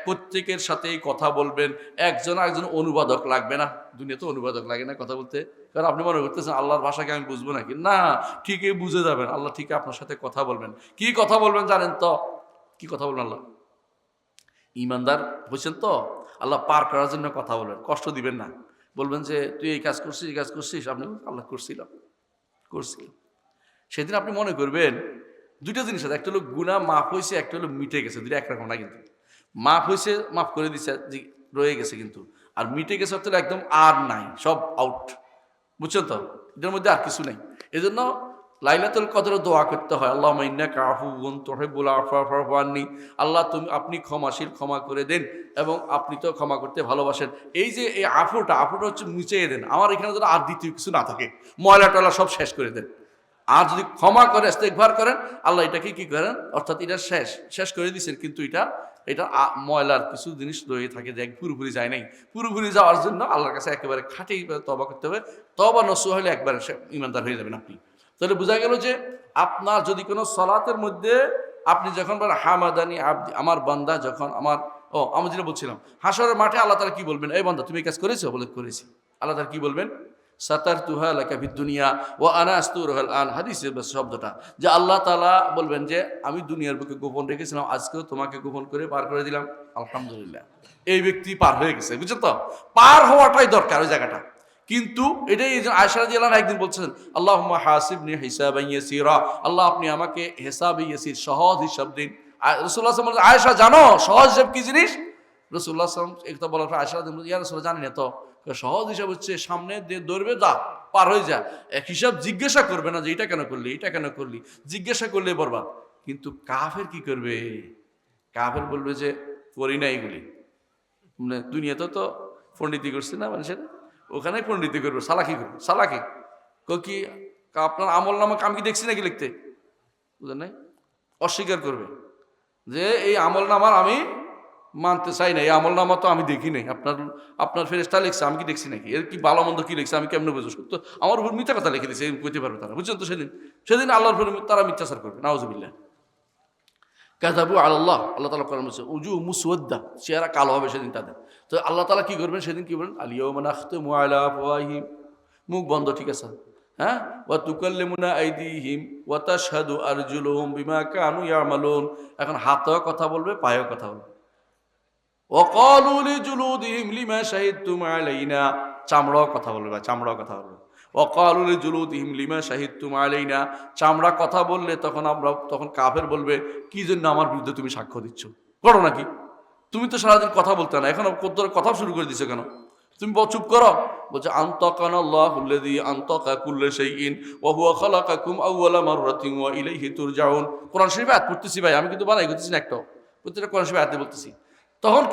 প্রত্যেকের সাথেই কথা বলবেন, একজন অনুবাদক লাগবে না। দুনিয়াতে অনুবাদক লাগে না কথা বলতে। কারণ আপনি মনে করতেছেন আল্লাহর ভাষাকে আমি বুঝবো নাকি? না, ঠিকই বুঝে যাবেন। আল্লাহ ঠিক আপনার সাথে কথা বলবেন। কি কথা বলবেন জানেন তো? কি কথা বলবেন? আল্লাহ ইমানদার হয়েছেন তো, আল্লাহ পার করার জন্য কথা বলবেন, কষ্ট দিবেন না। বলবেন যে তুই এই কাজ করছিস, এই কাজ করছিস। আপনি আল্লাহ করছিলাম। সেদিন আপনি মনে করবেন দুইটা জিনিস আছে, একটা হলো গুনাহ মাফ হয়েছে, একটা হলো মিটে গেছে। দুইটা একরকম না কিন্তু। মাফ হয়েছে, মাফ করে দিচ্ছে, রয়ে গেছে কিন্তু। আর মিটে গেছে অর্থ একদম আর নাই, সব আউট। বুঝছেন তো? এটার মধ্যে আর কিছু নাই। এই জন্য লাইলাতুল কদরে দোয়া করতে হয়, আল্লাহুম্মা ইন্নাকা আফুউন তুহিব্বুল আফওয়া ফা'ফু আন্নী। আল্লাহ আপনি ক্ষমাশীল, ক্ষমা করে দেন, এবং আপনি তো ক্ষমা করতে ভালোবাসেন। এই যে এই আফুটা হচ্ছে মুছিয়ে দেন। আমার এখানে যেন আর দ্বিতীয় কিছু না থাকে, ময়লা টয়লা সব শেষ করে দেন। আর যদি ক্ষমা করে ইস্তেগফার করেন, আল্লাহ এটাকে কি করেন, অর্থাৎ এটা শেষ করে দিচ্ছেন, কিন্তু এটা ময়লার কিছু জিনিস রয়ে থাকে, যে পুরোপুরি যায় নাই। পুরোপুরি যাওয়ার জন্য আল্লাহর কাছে একেবারে খাঁটি তওবা করতে হবে। তওবা নসুহ হলে একবারে ইমানদার হয়ে যাবেন আপনি। তাহলে বোঝা গেল যে আপনার যদি কোনো সালাতের মধ্যে আপনি যখন বলেন হামাদানি আবদি, আমার বান্দা যখন আমি যেটা বলছিলাম, হাসরের মাঠে আল্লাহ তাআলা কি বলবেন? এই বান্দা তুমি এই কাজ করেছো? বলে করেছি। আল্লাহ তাআলা কি বলবেন? সাতারতুহা লাকা ফিদ দুনিয়া ওয়া আনা আস্তুরুহাল আন। হাদিসের শব্দটা, যে আল্লাহ তাআলা বলবেন যে আমি দুনিয়ার বুকে গোপন রেখেছিলাম, আজকেও তোমাকে গোপন করে পার করে দিলাম। আলহামদুলিল্লাহ, এই ব্যক্তি পার হয়ে গেছে। বুঝছেন তো? পার হওয়াটাই দরকার ওই জায়গাটা। কিন্তু এটাই আয়েশা রাদিয়াল্লাহু আনহা একদিন বলছেন, আল্লাহুম্মা হাসিবনি হিসাবান ইয়াসীরা, আল্লাহ আপনি আমাকে হিসাবে ইয়াসীর, সহজ হিসাব দিন। রাসূলুল্লাহ সাল্লাল্লাহু আলাইহি ওয়াসাল্লাম, আয়েশা জানো সহজ হিসাব কি জিনিস? রাসূলুল্লাহ সাল্লাল্লাহু আলাইহি ওয়াসাল্লাম একটা বলার পর আয়েশা ইয়া রাসূলুল্লাহ জানি না তো। সহজ হিসাব হচ্ছে সামনে দিয়ে দৌড়বে, যা পার হয়ে যা, এক হিসাব জিজ্ঞাসা করবে না যে এটা কেন করলি, এটা কেন করলি, জিজ্ঞাসা করলে বরবাদ। কিন্তু কাফের কি করবে? কাফের বলবে যে করি না এগুলি, মানে দুনিয়াতে তো পণ্ডিতি করছে না মানুষের, ওখানে পণ্ডিতি করবে, সালাকি করবে, সালাকি কি আপনার আমল নামা আমি কি দেখছি নাকি লিখতে, বুঝলেন নাই? অস্বীকার করবে যে এই আমল নামার আমি মানতে চাই না, এই আমল নামা তো আমি দেখি নাই, আপনার ফেরেশতা লিখছে, আমি কি দেখছি নাকি, এর কি ভালো মন্দ কি লিখছে আমি কেমনে বুঝবো? সত্য আমার উপর মিথ্যা কথা লিখে দিচ্ছে, কইতে পারবে তারা, বুঝছেন তো? সেদিন আল্লাহর উপর তারা মিথ্যাচার করবে, নাউজুবিল্লাহ। কাযাবু আলাল্লাহ, আল্লাহ তাআলা কোরআন বলেছে উজু মুসওয়াদ্দা, চেহারা কালো হবে সেদিন তাদের। তো আল্লাহ তাআলা কি করবেন সেদিন? কি বলেন? আল ইয়াউমা নাখতিমু আলা আফওয়াহিহিম, মুখ বন্ধ, ঠিক আছে, হ্যাঁ, ওয়া তুকাল্লিমুনা আইদিহিম ওয়া তাশহাদু আরজুলুহুম বিমা কানু ইয়ামালুন, এখন হাতেও কথা বলবে, পায়েও কথা বলবে। ওয়া ক্বালু লিজুলুদিহিম লিমা শাহিদতুম আলাইনা, চামড়াও কথা বলবে, ভাই চামড়াও কথা বলবে। ওয়া ক্বালু লিজুলুদিহিম লিমা শাহিদতুম আলাইনা, চামড়া কথা বললে তখন কাফের বলবে কি জন্য আমার বিরুদ্ধে তুমি সাক্ষ্য দিচ্ছ, করো নাকি? তুমি তো সারাদিন কথা বলতে না, এখন কথা শুরু করে দিছো কেন? তুমি চুপ করো। বলছে আনতাকানাল্লাহুল্লাযী আনতাকা কুল্লা শাইইন ওয়া হুয়া খালাকাকুম আউওয়ালা মাররাতিন ওয়া ইলাইহি তুরজাউন। কোরআন শরীফে আয়াত পড়তেছি ভাই, আমি কিন্তু বানাই করতেছি না, একটাও, প্রত্যেকটা কোরআন শরীফে আয়াতে বলতেছি। তখন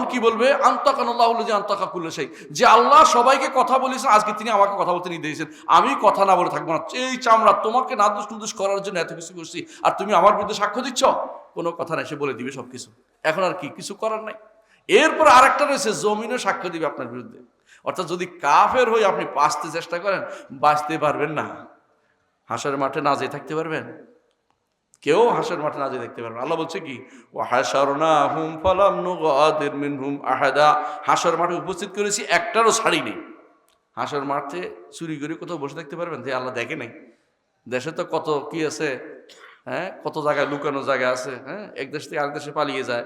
কি বলবে? আনতাকানাল্লাহুল্লাযী আনতাকা কুল্লা শাই, যে আল্লাহ সবাইকে কথা বলেছেন, আজকে তিনি আমাকে কথা বলতে নিয়ে দিয়েছেন, আমি কথা না বলে থাকবো না। এই চামড়া, তোমাকে নাদুস নুদুস করার জন্য এত কিছু করছি, আর তুমি আমার বিরুদ্ধে সাক্ষ্য দিচ্ছ? কোনো কথা নাই, সে বলে দিবে সবকিছু, এখন আর কি কিছু করার নাই। এরপর আরেকটা রয়েছে, জমিনও সাক্ষ্য দিবে আপনার বিরুদ্ধে। অর্থাৎ যদি কাফের হয়ে আপনি বাঁচতে চেষ্টা করেন, বাঁচতে পারবেন না। হাসরের মাঠে না যেয়ে থাকতে পারবেন? কেউ হাসরের মাঠে না যেয়ে দেখতে পারবেন। আল্লাহ বলছে কি, ওয়া হাশারনাহুম ফালাম নুগাদির মিনহুম আহাদা, হাসর মাঠে উপস্থিত করেছি, একটারও ছাড়ি নেই। হাসর মাঠে চুরি করে কোথাও বসে থাকতে পারবেন যে আল্লাহ দেখে নাই? দেশে তো কত কি আছে, হ্যাঁ, কত জায়গায় লুকানো জায়গা আছে, হ্যাঁ, এক দেশ থেকে আরেক দেশে পালিয়ে যায়,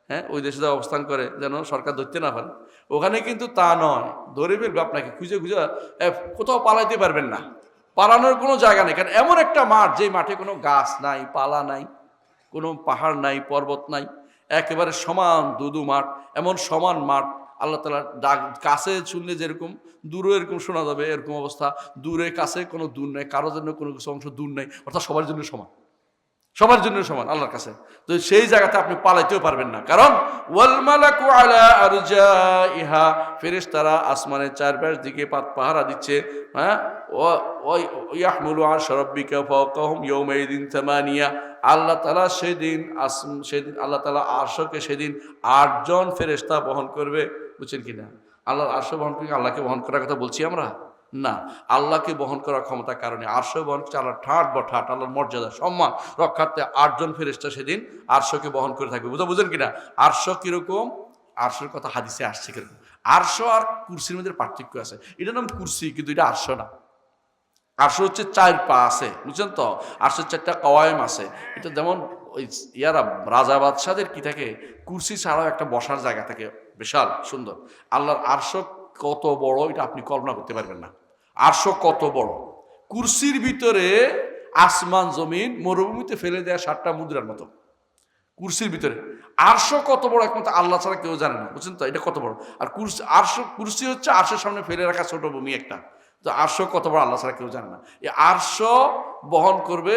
হ্যাঁ, ওই দেশে অবস্থান করে যেন সরকার ধরতে না পারে। ওখানে কিন্তু তা নয়, ধরে ফেলবে আপনাকে, খুঁজে কোথাও পালাইতে পারবেন না, পালানোর কোনো জায়গা নেই। কারণ এমন একটা মাঠ, যে মাঠে কোনো গাছ নাই, পালা নাই, কোনো পাহাড় নাই, পর্বত নাই, একেবারে সমান দুদু মাঠ, এমন সমান মাঠ আল্লাহ তাআলা ডাক, কাছে শুনলে যেরকম দূরে এরকম শোনা যাবে, এরকম অবস্থা, দূরে কাছে কোনো দূর নেই, কারোর জন্য কোনো কিছু অংশ দূর নেই, অর্থাৎ সবার জন্য সমান, সবার জন্য সমান আল্লাহর কাছে। তো সেই জায়গাতে আপনি পালাইতেও পারবেন না, কারণ ওয়াল মালাকু আলা আরজাইহা, ফেরেশতারা আসমানের চারপাশ দিকে পাহারা দিচ্ছে, হ্যাঁ, ওয়া ইয়াহমুলু আরশা রাব্বিকা ফাওকাহুম ইয়াওমাইদিন তামানিয়া, আল্লাহ তাআলা সেদিন আল্লাহ তাআলা আরশকে সেদিন 8 জন ফেরেশতা বহন করবে, বুঝছেন কিনা? আল্লাহর আরশ বহন করে, আল্লাহকে বহন করার কথা বলছি আমরা না, আল্লাহকে বহন করার ক্ষমতার কারণে আরশ বহন করছে, আল্লাহর ঠাট বা ঠাট, আল্লাহর মর্যাদা সম্মান রক্ষার্থে 8 জন ফেরেশতা সেদিন আরশকে বহন করে থাকবে। বুঝেন কিনা? আরশ কিরকম, আরশের কথা হাদিসে আসছে কিরকম। আরশ আর কুরসির মধ্যে পার্থক্য আছে, এটার নাম কুরসি, কিন্তু এটা আরশ না। আরশ হচ্ছে 4 পা আছে, বুঝছেন তো? আরশের 4টা কওয়ায়েম আছে। এটা যেমন ওই রাজা বাদশাদের কি থাকে, কুরসি ছাড়াও একটা বসার জায়গা থাকে, বিশাল সুন্দর। আল্লাহর আরশ কত বড় এটা আপনি কল্পনা করতে পারবেন না। আরশ কত বড়, কুরসির ভিতরে আসমান জমিন মরুভূমিতে ফেলে দেয়া 7টা মুদ্রার মতো কুরসির ভিতরে। আরশ কত বড় একমাত্র আল্লাহ ছাড়া কেউ জানে না, বুঝছেন তো? এটা কত বড়। আর কুরসি হচ্ছে আরশের সামনে ফেলে রাখা ছোট ভূমি একটা। তো আরশ কত বড় আল্লাহ ছাড়া কেউ জানে না। এই আরশ বহন করবে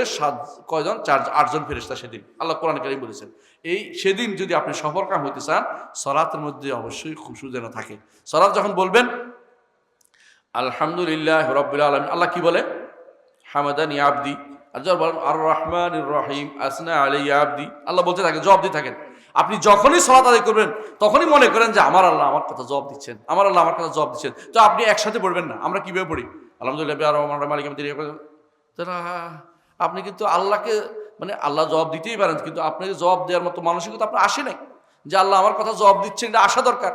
কয়জন? 8 জন ফেরেশতা সেদিন, আল্লাহ কোরআন কারীমে বলেছেন। এই সেদিন যদি আপনি সফরকাম হইতে চান, সালাতের মধ্যে অবশ্যই খুশু যেন থাকে। সালাত যখন বলবেন আলহামদুলিল্লাহ রাব্বিল আলামিন, আল্লাহ কি বলে? হামাদানি আবদি। আর যখন বলেন আর রহমানির রহিম আসনা আলাইয়া আবদি, আল্লাহ বলতে থাকেন, জবাব দিয়ে থাকেন। আপনি যখনই সালাত আদায় করবেন তখনই মনে করেন যে আমার আল্লাহ আমার কথা জবাব দিচ্ছেন, আমার আল্লাহ আমার কথা জবাব দিচ্ছেন। তো আপনি একসাথে পড়বেন না। আমরা কিভাবে পড়ি? আলহামদুলিল্লাহ মালিক আপনি কিন্তু আল্লাহকে, মানে আল্লাহ জবাব দিতেই পারেন, কিন্তু আপনাকে জবাব দেওয়ার মতো মানসিকতা আপনার আসে নাই যে আল্লাহ আমার কথা জবাব দিচ্ছেন, এটা আসা দরকার।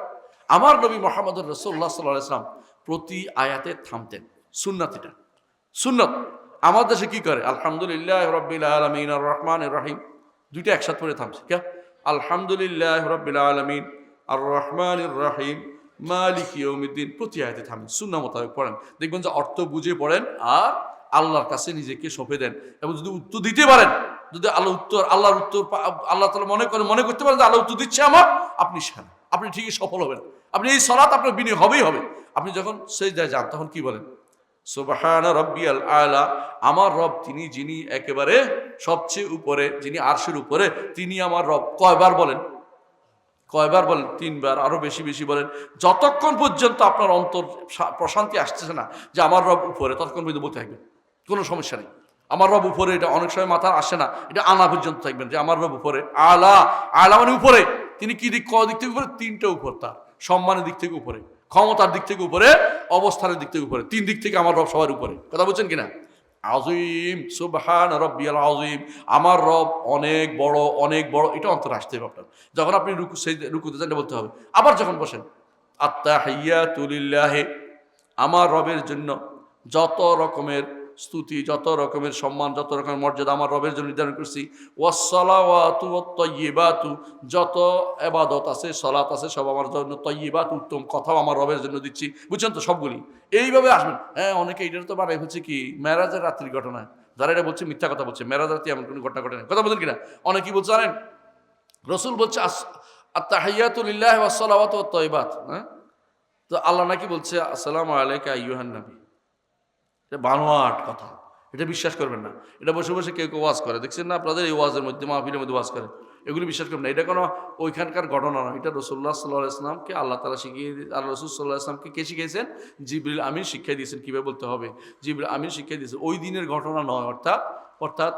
আমার নবী মুহাম্মদুর রাসূলুল্লাহ সাল্লাল্লাহু আলাইহি ওয়াসাল্লাম প্রতি আয়াতে থামতেন, সুন্নাত। এটা সুন্নাত। আমার দেশে কি করে? আলহামদুলিল্লাহ রাব্বিল আলামিন আর রহমানির রহিম, দুইটা একসাথে পড়ে থামছে। কে? আলহামদুলিল্লাহ রাব্বিল আলামিন আর রহমানির রহিম মালিকি ইয়াউমিদ্দিন, প্রতি আয়াতে থামেন, সুন্নাহ মোতাবেক পড়েন। দেখবেন যে অর্থ বুঝে পড়েন আর আল্লাহর কাছে নিজেকে সঁপে দেন, এবং যদি উত্তর দিতে পারেন যদি আল্লাহর উত্তর আল্লাহ তাআলা মনে করতে পারেন যে আল্লাহ উত্তর দিচ্ছে আমার, আপনি সেরা, আপনি ঠিকই সফল হবেন। আপনি এই সালাত আপনার বিনয় হবেই হবে। আপনি যখন সেজদায় যান তখন কি বলেন? সুবহান রাব্বিয়াল আলা, আমার রব তিনি যিনি একেবারে সবচেয়ে উপরে, যিনি আরশের উপরে, তিনি আমার রব। কয়বার বলেন? কয়বার বলেন? 3 বার, আরো বেশি বেশি বলেন। যতক্ষণ পর্যন্ত আপনার অন্তর প্রশান্তি আসতেছে না যে আমার রব উপরে, ততক্ষণ পর্যন্ত বলতে থাকবেন, কোনো সমস্যা নেই। আমার রব উপরে, এটা অনেক সময় মাথা আসে না, এটা আনা পর্যন্ত থাকবেন যে আমার রব উপরে। আলা, আলা মানে উপরে। তিনি কি দিক, দিক থেকে উপরে? 3টা উপর। তার সম্মানের দিক থেকে উপরে, ক্ষমতার দিক থেকে উপরে, অবস্থানের দিক থেকে উপরে, 3 দিক থেকে আমার রব সবার উপরে। কথা বলছেন কিনা? আযীম, সুবহান রাব্বিয়াল আযীম, আমার রব অনেক বড়, অনেক বড়। এটা অন্তরে আসতে হবে আপনার। যখন আপনি রুকুতে যান বলতে হবে। আবার যখন বসেন, আত্তাহিয়াতু লিল্লাহি, আমার রবের জন্য যত রকমের স্তুতি, যত রকমের সম্মান, যত রকমের মর্যাদা আমার রবের জন্য নির্ধারণ করছি। ওয়াসসালাওয়াতু ওয়াত-তাইয়্যিবাতু, যত ইবাদত আছে, সালাত আছে, সব আমার জন্য। তাইয়্যিবাত, উত্তম কথাও আমার রবের জন্য দিচ্ছি। বুঝছেন তো সবগুলি? এইভাবে আসবেন। হ্যাঁ, অনেকে এইটার তো বানাই হচ্ছে কি মেরাজের রাত্রির ঘটনা। যারা এটা বলছে মিথ্যা কথা বলছে। মেরাজ রাত্রি এমন কোনো ঘটনা ঘটে না। কথা বলেন কিনা? অনেকেই বলছে জানেন, রসুল বলছে আত্তাহিয়াতু লিল্লাহি ওয়াসসালাওয়াতু ওয়াত-তাইয়্যিবাত। হ্যাঁ, তো আল্লাহ নাকি বলছে আসসালামু আলাইকা আইয়ুহান নবী। এটা বানোয়াট কথা, এটা বিশ্বাস করবেন না। এটা বসে বসে কেউ কেউ ওয়াজ করে, দেখছেন না আপনাদের এই ওয়াজের মধ্যে, মাহফিলের মধ্যে ওয়াজ করে, এগুলি বিশ্বাস করবেন না। এটা কোনো ওইখানকার ঘটনা নয়। এটা রাসূলুল্লাহ সাল্লাল্লাহু আলাইহি ওয়াসাল্লামকে আল্লাহ তাআলা শিখিয়ে, আল্লাহ রাসূল সাল্লাল্লাহু আলাইহি ওয়াসাল্লামকে কে শিখিয়েছেন? জিবরিল আমিন শিক্ষা দিয়েছেন কিভাবে বলতে হবে। জিবরিল আমিন শিক্ষা দিয়েছেন, ওই দিনের ঘটনা নয়। অর্থাৎ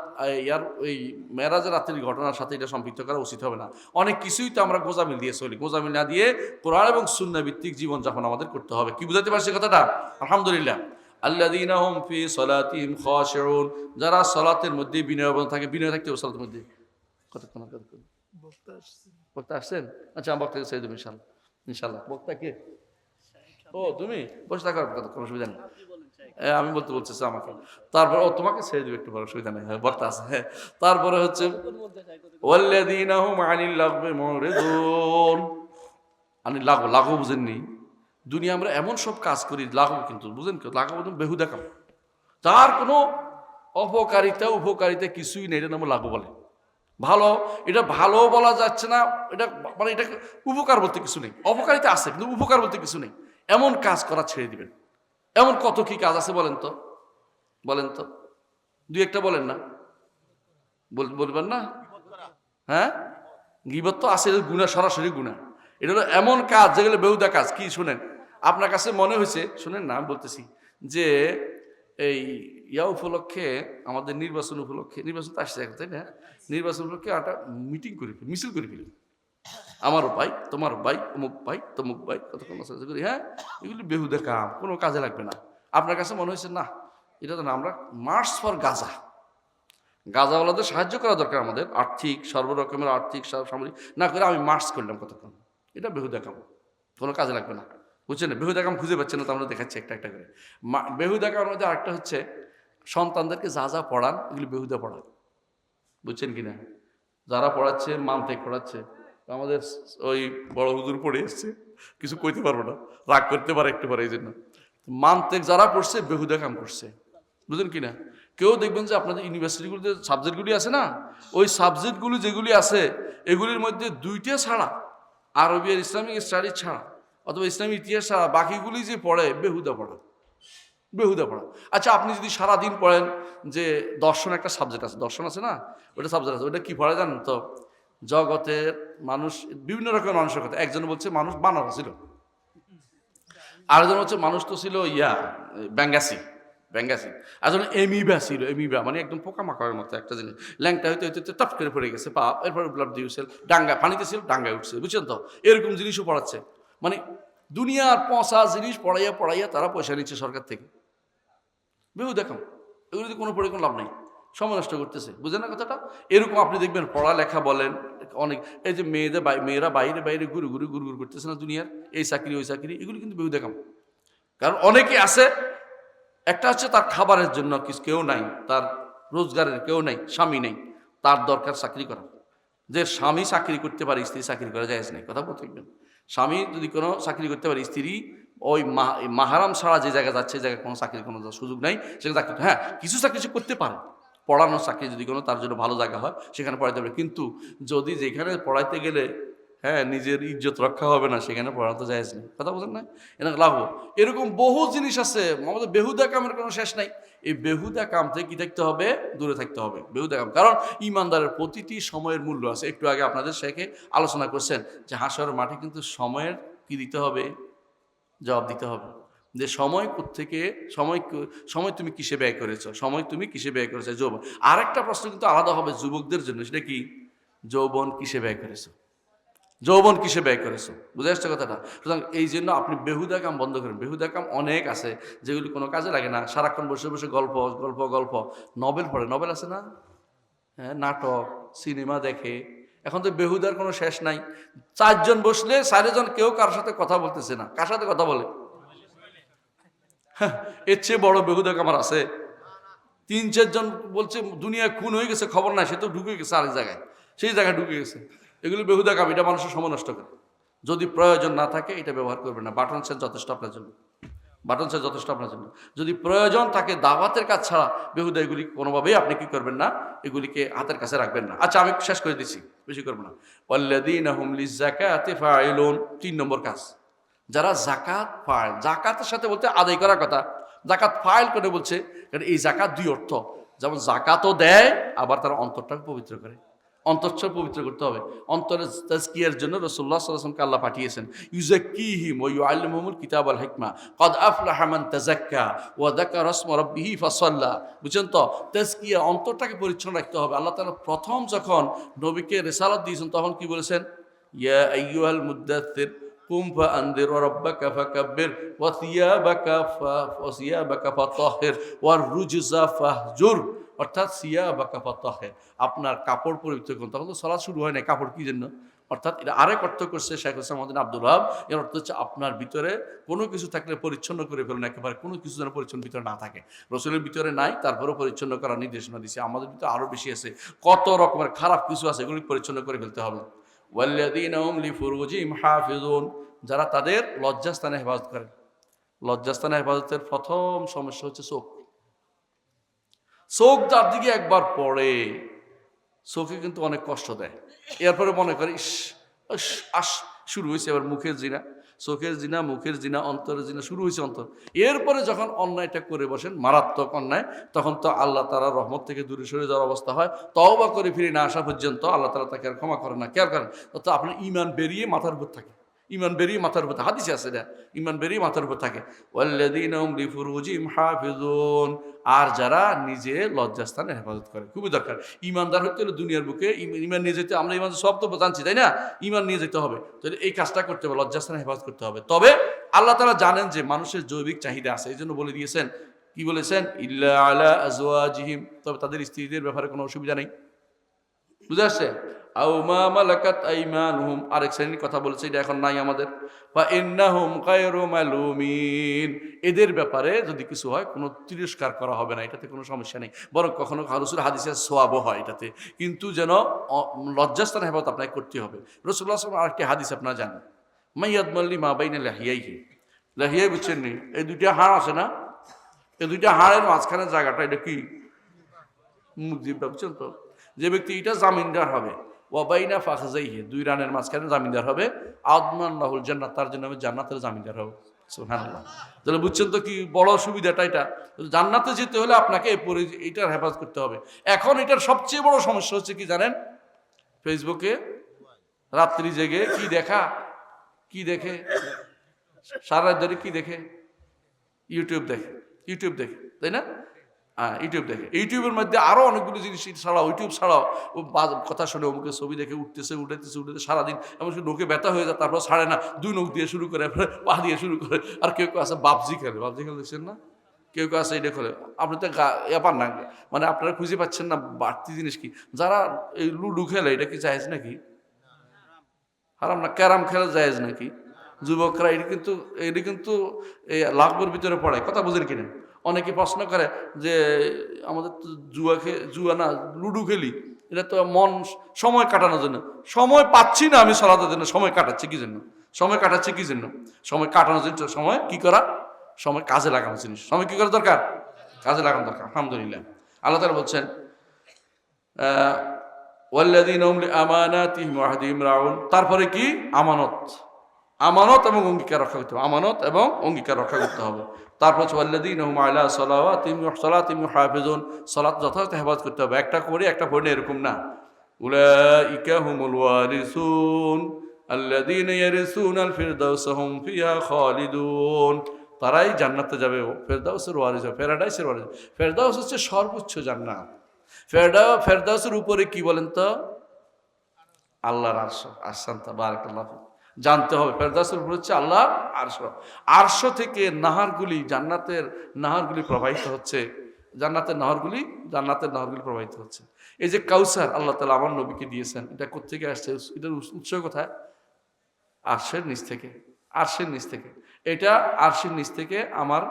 ইয়ার ওই মেরাজের রাত্রির ঘটনার সাথে এটা সম্পৃক্ত করা উচিত হবে না। অনেক কিছুই তো আমরা গোজামিল দিয়ে চলি। গোজামিল না দিয়ে কোরআন এবং সুন্নাহ ভিত্তিক জীবনযাপন আমাদের করতে হবে। কি বুঝাতে পারছি কথাটা? আলহামদুলিল্লাহ। আল্লাযীনা হুম ফি সালাতিহিম খাশিউন, যারা সালাতের মধ্যে বিনয়বান থাকে। বিনয় থাকতে হবে সালাতের মধ্যে। কতক্ষণ বক্তা আসছেন? আচ্ছা, বক্তাকে ছেড়ে দেবো ইনশাআল্লাহ। ইনশাআল্লাহ। বক্তা কে? ও তুমি বসে থাকার কোনো অসুবিধা নেই। আমি বলতেছি আমাকে। তারপর ও তোমাকে ছেড়ে দেবে, একটু বড় অসুবিধা নেই। হ্যাঁ, বক্তা আছে। হ্যাঁ, তারপরে হচ্ছে ওয়াল্লাযীনা হুম আনিল লাগবি মুরিদুন। আনিল লাগব, লাগব বুঝেননি? দুনিয়া আমরা এমন সব কাজ করি, লাগব কিন্তু বুঝেন কি? লাগব বেহুদা কাম, তার কোনো অপকারিতা উপকারিতা কিছুই নেই। এটা নাম লাগব বলে। ভালো, এটা ভালো বলা যাচ্ছে না। এটা মানে এটা উপকার বলতে কিছু নেই, অপকারিতা আছে কিন্তু উপকার বলতে কিছু নেই। এমন কাজ করা ছেড়ে দিবেন। এমন কত কি কাজ আছে বলেন তো, বলেন তো, দুই একটা বলেন না, বলবেন না? হ্যাঁ, গীবত তো আছে, গুনাহ, সরাসরি গুনাহ। এটা হলো এমন কাজ যেগুলো বেহুদা কাজ। কি শুনেন, আপনার কাছে মনে হয়েছে, শুনেন না, আমি বলতেছি যে এই উপলক্ষে, আমাদের নির্বাচন উপলক্ষে, নির্বাচন তো আসছে এখন, তাই না? নির্বাচন উপলক্ষে একটা মিটিং করে ফেলি, মিছিল করে ফেলি। আমার ভাই, তোমার ভাই, অমুক ভাই, তমুক ভাই, কতক্ষণ করি। হ্যাঁ, এগুলি বেহুদা কাম, কোনো কাজে লাগবে না। আপনার কাছে মনে হয়েছে না, এটা তো না, আমরা মার্চ ফর গাজা, গাজাওয়ালাদের সাহায্য করা দরকার আমাদের, আর্থিক, সর্বরকমের আর্থিক সামরিক না করে আমি মার্চ করলাম কতক্ষণ। এটা বেহুদা কাম, কোনো কাজে লাগবে না। বুঝছেন না? বেহুদা কাম খুঁজে পাচ্ছেন না তো আমরা দেখাচ্ছি একটা একটা করে। বেহুদা কামের মধ্যে আরেকটা হচ্ছে সন্তানদেরকে যা যা পড়ান এগুলি বেহুদা পড়ান। বুঝছেন কিনা? যারা পড়াচ্ছে মানতেক পড়াচ্ছে, আমাদের ওই বড় হুজুর পড়ে এসছে, কিছু কইতে পারবো না, রাগ করতে পারে একটু পরে, এই জন্য মানতেক যারা পড়ছে বেহুদা কাম করছে। বুঝলেন কিনা? কেউ দেখবেন যে আপনাদের ইউনিভার্সিটিগুলিতে সাবজেক্টগুলি আছে না, ওই সাবজেক্টগুলি যেগুলি আছে এগুলির মধ্যে 2টা ছাড়া, আরবি আর ইসলামিক স্টাডি ছাড়া অথবা ইসলামিক ইতিহাস ছাড়া বাকিগুলি যে পড়ে বেহুদা পড়া, বেহুদা পড়া। আচ্ছা, আপনি যদি সারাদিন পড়েন যে দর্শন একটা সাবজেক্ট আছে, দর্শন আছে না, ওটা সাবজেক্ট আছে, ওটা কি পড়ে জানেন তো? জগতের মানুষ, বিভিন্ন রকমের মানুষের কথা। একজন বলছে মানুষ বানর ছিল, আরেকজন হচ্ছে মানুষ তো ছিল ব্যাঙ্গাসি, আসলে এমিবা ছিল। এমিবা মানে একদম পোকামাকড়ের মতো একটা জিনিস, ল্যাংটা হইতে হইতে টপ করে পড়ে গেছে পা, এরপরে ব্লাড দিয়েছে, ডাঙ্গা পানিতে ছিল, ডাঙ্গায় উঠছে। বুঝছেন তো? এরকম জিনিসও পড়াচ্ছে। মানে দুনিয়ার পচা জিনিস পড়াইয়া তারা পয়সা নিচ্ছে সরকার থেকে। বেহু দেখাম, এগুলোতে কোনো পড়ে কোনো লাভ নেই, সময় নষ্ট করতেছে। বুঝেন না কথাটা? এরকম আপনি দেখবেন পড়ালেখা বলেন অনেক, এই যে মেয়েরা বাইরে বাইরে ঘুরু করতেছে না দুনিয়ার, এই চাকরি ওই চাকরি, এগুলো কিন্তু বেহু দেখাম। কারণ অনেকে আছে, একটা হচ্ছে তার খাবারের জন্য কেউ নাই, তার রোজগারের কেউ নাই, স্বামী নেই, তার দরকার চাকরি করা। যে স্বামী চাকরি করতে পারে, স্ত্রী চাকরি করা জায়েজ নেই। কথা বলতে দেখবেন, স্বামী যদি কোনো চাকরি করতে পারে, স্ত্রী ওই মাহারাম ছাড়া যে জায়গায় যাচ্ছে, জায়গায় কোনো চাকরির কোনো সুযোগ নাই, সেখানে চাকরি, হ্যাঁ কিছু চাকরি সে করতে পারে, পড়ানোর চাকরি যদি কোনো তার জন্য ভালো জায়গা হয় সেখানে পড়াইতে হবে, কিন্তু যদি যেখানে পড়াইতে গেলে নিজের ইজ্জত রক্ষা হবে না সেখানে পড়াতে জায়েজ নেই। কথা বলেন না, এটা লাগবো। এরকম বহু জিনিস আছে, আমাদের বেহুদা কামের কোনো শেষ নাই। এই বেহুদা কাম থেকে কি থাকতে হবে? দূরে থাকতে হবে বেহুদা কাম। কারণ ইমানদারের প্রতিটি সময়ের মূল্য আছে। একটু আগে আপনাদের শেখে আলোচনা করছেন যে হাসরের মাঠে কিন্তু সময়ের কি দিতে হবে? জবাব দিতে হবে। যে সময় কোত্থেকে, সময় তুমি কিসে ব্যয় করেছো, সময় তুমি কিসে ব্যয় করেছো। যৌবন, আরেকটা প্রশ্ন কিন্তু আলাদা হবে যুবকদের জন্য, সেটা কি? যৌবন কিসে ব্যয় করেছো, যৌবন কিসে ব্যয় করেছো, বুঝে আসছে কথাটা? সুতরাং এই জন্য আপনি বেহুদা কাম বন্ধ করেন। বেহুদা কাম অনেক আছে যেগুলি কোনো কাজে লাগে না, সারাক্ষণ বসে বসে গল্প গল্প গল্প। নভেল পড়ে, নভেল আছে না, নাটক সিনেমা দেখে। এখন তো বেহুদার কোনো শেষ নাই। 4 জন বসলে 4 জন কেউ কারোর সাথে কথা বলতেছে না, কার সাথে কথা বলে? এর চেয়ে বড় বেহুদা কামার আছে? 3-4 জন বলছে দুনিয়া খুন হয়ে গেছে, খবর নাই, সে তো ঢুকে গেছে আরেক জায়গায়, সেই জায়গায় ঢুকে গেছে। এগুলো বেহুদা কাম, এটা মানুষের সময় নষ্ট করে। যদি প্রয়োজন না থাকে এটা ব্যবহার করবেন না। বাটন সেট যথেষ্ট আপনার জন্য, বাটন সেট যথেষ্ট আপনার জন্য। যদি প্রয়োজন থাকে দাওয়াতের কাজ ছাড়া বেহুদা এগুলি কোনোভাবেই আপনি কি করবেন না, এগুলিকে হাতের কাছে রাখবেন না। আচ্ছা, আমি শেষ করে দিচ্ছি, বেশি করবো না। ওয়াল্লাযীনা হুম লিয-যাকাতি ফাঈলুন, 3 নম্বর কাজ। যারা জাকাত ফাইল, জাকাতের সাথে বলতে আদায় করার কথা, জাকাত ফাইল করে বলছে, কারণ এই জাকাত 2 অর্থ। যেমন জাকাতও দেয়, আবার তারা অন্তরটাকে পবিত্র করে। অন্তরটা পবিত্র করতে হবে। অন্তরের তাজকিয়ার জন্য রাসূলুল্লাহ সাল্লাল্লাহু আলাইহি ওয়াসাল্লামকে আল্লাহ পাঠিয়েছেন। ইউযাক্কিহিম ওয়া ইউআল্লিমুহুমুল কিতাব ওয়াল হিকমা ক্বাদ আফলাহা মান তাযাক্কা ওয়া যাকারা ইসমা রাব্বিহি ফাসাল্লা। বুঝছেন তো? তাজকিয়া, অন্তরটাকে পরিচ্ছন্ন রাখতে হবে। আল্লাহ তাআলা প্রথম যখন নবীকে রিসালাত দিয়েছেন তখন কি বলেছেন? ইয়া আইয়ুহাল মুদ্দাথির কুম ফাআনদির ওয়া রাব্বাকা ফাকাব্বির ওয়া সিয়াবাকা ফাতাহহির ওয়ার রুজজা ফাহজুর। অর্থাৎ সিয়াবাকা ফাতাহহির, আপনার কাপড় পবিত্র করুন। তখন তো সালাত শুরু হয় না, কাপড় কি জন্য? অর্থাৎ এটা আরেক অর্থ করছে শেখ হোসেন মোহাম্মদ আব্দুল ওয়াহাব। এর অর্থ হচ্ছে আপনার ভিতরে কোনো কিছু থাকলে পরিচ্ছন্ন করে ফেলুন, একেবারে কোনো কিছু যেন পরিচ্ছন্ন ভিতরে না থাকে। রাসূলের ভিতরে নাই, তারপরেও পরিচ্ছন্ন করার নির্দেশনা দিয়েছে। আমাদের ভিতরে আরও বেশি আছে, কত রকমের খারাপ কিছু আছে, এগুলি পরিচ্ছন্ন করে ফেলতে হবে। ওয়াল্লাযীনা হুম লিফুরুজিহিম হাফিজুন, যারা তাদের লজ্জাস্থানে হেফাজত করেন। লজ্জাস্থানে হেফাজতের প্রথম সমস্যা হচ্ছে চোখ। চোখ যার দিকে একবার পড়ে, চোখে কিন্তু অনেক কষ্ট দেয়। এরপরে মনে করে ইস আস, শুরু হয়েছে এবার মুখের জিনা, চোখের জিনা, মুখের জিনা, অন্তরের জিনা শুরু হয়েছে অন্তর। এরপরে যখন অন্যায়টা করে বসেন, মারাত্মক অন্যায়, তখন তো আল্লাহ তাআলা রহমত থেকে দূরে সরে যাওয়ার অবস্থা হয়। তওবা করে ফিরে না আসা পর্যন্ত আল্লাহ তাআলা তাকে আর ক্ষমা করেন না। কেয়ার করেন, তো আপনার ঈমান বেরিয়ে মাথার উপর থাকে, ঈমান বেরিয়ে মাথার উপর, হাদিসে আছে এটা, ঈমান বেরিয়ে মাথার উপর থাকে। ওয়াল্লাযীনা হুম লিফুরুজিহিম হাফিজুন, আর যারা নিজে লজ্জাস্থানে হেফাজত করে। খুবই দরকার। ঈমানদার হতে হলে দুনিয়ার বুকে ঈমান নিয়ে যেতে, আমরা ঈমান সব তো জানছি তাই না, ঈমান নিয়ে যেতে হবে। তাহলে এই কাজটা করতে হবে, লজ্জাস্থানে হেফাজত করতে হবে। তবে আল্লাহ তাআলা জানেন যে মানুষের জৈবিক চাহিদা আছে, এই জন্য বলে দিয়েছেন, কি বলেছেন? ইল্লা আলা আজওয়াজিহিম, তবে তাদের স্ত্রীদের ব্যাপারে কোনো অসুবিধা নেই। বুঝে আসছে? আও মা মালাকাত আইমানুহুম, আরেক শ্রেণীর কথা বলেছে, এটা এখন নাই আমাদের। বা ইন্নাহুম গায়রু মালুমিন, এদের ব্যাপারে যদি কিছু হয় কোনো তিরস্কার করা হবে না, এটাতে কোনো সমস্যা নেই। বরং কখনো রাসূলের হাদিসে সওয়াবও হয় এটাতে, কিন্তু যেন লজ্জাস্থানে হেফাজত আপনাকে করতে হবে। রাসূলুল্লাহ সাল্লাল্লাহু আলাইহি ওয়াসাল্লাম আরেকটি হাদিস আপনারা জানেন, মাইয়াদমাল্লি মা বাইনা লাহিয়াইহি, লাহিয়া বুঝছেন নি? এই দুইটা হাড় আছে না, এই দুইটা হাড়ের মাঝখানে জায়গাটা, এটা কি? মুখ জিহ্বা, বুঝছেন তো? যে ব্যক্তি এটা জামিনদার হবে, ওয়াবাইনা ফাখযাইহি, 2 রানের মাঝখানে জামিনদার হবে, আদমান লাহুল জান্নাত, তার জন্য আমি জান্নাতের জামিনদার হব। সুবহানাল্লাহ। তাহলে বুঝছেন তো কি বড় সুবিধাটা এটা? জান্নাতে যেতে হলে আপনাকে এটার হেফাজত করতে হবে। এখন এটার সবচেয়ে বড় সমস্যা হচ্ছে কি জানেন? ফেসবুকে রাত্রি জেগে কি দেখা, কি দেখে, সারা রাত ধরে কি দেখে? ইউটিউব দেখে, ইউটিউব দেখে, তাই না? ইউটিউব দেখে। ইউটিউবের মধ্যে আরো অনেকগুলো জিনিস ছাড়াও, ইউটিউব ছাড়াও ও কথা শুনে, অমুকে ছবি দেখে উঠতেছে সারাদিন, এমনকি নোকে ব্যথা হয়ে যায়, তারপর ছাড়ে না, 2 নখ দিয়ে শুরু করে, পা দিয়ে শুরু করে। আর কেউ কেউ আছে বাবজি খেলে, বাবজি খেলে দেখছেন না? কেউ কেউ আছে এটা খেলে। আপনি তো পান না, মানে আপনারা খুঁজে পাচ্ছেন না বাড়তি জিনিস কি। যারা এই লুডু খেলে, এটা কি জায়েজ নাকি? হারাম না? ক্যারাম খেলা জায়েজ নাকি? যুবকরা এটা কিন্তু এই লাখের ভিতরে পড়ে, কথা বুঝেন কিনা? অনেকে প্রশ্ন করে যে আমাদের তো জুয়া না, লুডু খেলি, এটা তো সময় কাটানোর জন্য। সময় পাচ্ছি না আমি সালাতের জন্য, সময় কাটাচ্ছি কি জন্য? সময় কাটাচ্ছি কি জন্য? সময় কাটানোর জন্য। সময় কি করা? সময় কাজে লাগানোর জিনিস। সময় কি করা দরকার? কাজে লাগানো দরকার। আলহামদুলিল্লাহ। আল্লাহ তাআলা বলছেন ওয়াল্লাযীনা হুম লিআমানাতিহিম ওয়া আহদিহিম রাউন। তারপরে কি? আমানত, আমানত এবং অঙ্গীকার রক্ষা করতে হবে, আমানত এবং অঙ্গীকার রক্ষা করতে হবে। তারপর হচ্ছে ওয়াল্লাযীনা হুম আলা সালাওয়াতিহিম ইউহাফিজুন, সালাত যথাযথ হেফাজত করতে হবে, একটা করে একটা পড়ে এরকম না। উলাইকা হুমুল ওয়ারিসুন আল্লাযীনা ইয়ারিসুনাল ফিরদাউসা হুম ফিহা খালিদুন। তারাই জান্নাতে যাবে, ফেরদাউসের ওয়ারিস, প্যারাডাইসের ওয়ারিস। ফেরদাউস হচ্ছে সর্বোচ্চ জান্নাত। ফেরদাউসের উপরে কি বলেন তো? আল্লাহর আরশ। আহসানতা, বারাকাল্লাহ ফিক। জানতে হবে ফেরদাউসের উপর হচ্ছে আল্লাহর আরশ। আরশ থেকে নাহারগুলি, জান্নাতের নাহারগুলি প্রবাহিত হচ্ছে, জান্নাতের নহরগুলি প্রবাহিত হচ্ছে। এই যে কাউসার আল্লাহ তাআলা আমার নবীকে দিয়েছেন, এটা কোত্থেকে আসছে? এটার উৎস কোথায়? আরশের নিচ থেকে, আরশের নিচ থেকে। এটা আরশের নিচ থেকে আমার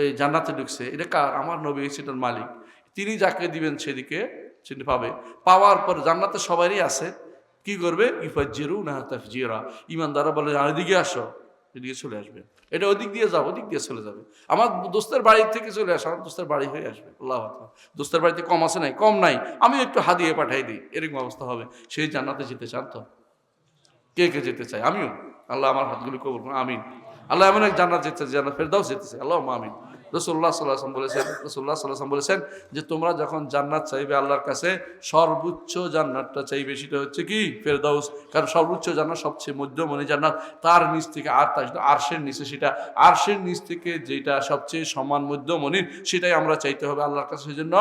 এই জান্নাতে ঢুকছে। এটা কার? আমার নবী, সেটার মালিক। তিনি যাকে দিবেন সেদিকে সেটি পাবে। পাওয়ার পর জান্নাতে সবারই আছে। কি করবে? ইফাজ্জিরুনা তাফজিরা। ঈমানদাররা বলে, এদিকে আসো, এদিকে চলে আসবে। এটা ওদিক দিয়ে যাও, ওদিক দিয়ে চলে যাবে। আমার দোস্তের বাড়ি থেকে চলে আসে, আমার দোস্তের বাড়ি হয়ে আসবে। আল্লাহু আকবার। দোস্তের বাড়িতে কম আছে নাই? কম নাই, আমি একটু হাদিয়ে পাঠাই দিই, এরকম অবস্থা হবে। সেই জান্নাতে যেতে চান তো? কে কে যেতে চায়? আমিও। আল্লাহ আমার হাতগুলি কবুল করুন, আমিন। আল্লাহ এমন এক জান্নাত যেতে চায়, জান্নাত ফেরদাউস যেতে চায়, আল্লাহ আমিন। রাসূলুল্লাহ সাল্লাল্লাহু আলাইহি ওয়াসাল্লাম বলেছেন যে তোমরা যখন জান্নাত চাইবে আল্লাহর কাছে, সর্বোচ্চ জান্নাতটা চাইবে, সেটা হচ্ছে কি? ফেরদাউস। কারণ সর্বোচ্চ জান্নাত সবচেয়ে মধ্যমণি জান্নাত, তার নিচ থেকে আর তার আরশের নিচে, সেটা আরশের নিচ থেকে যেটা সবচেয়ে সমান মধ্যমণির, সেটাই আমরা চাইতে হবে আল্লাহর কাছে। সেজন্য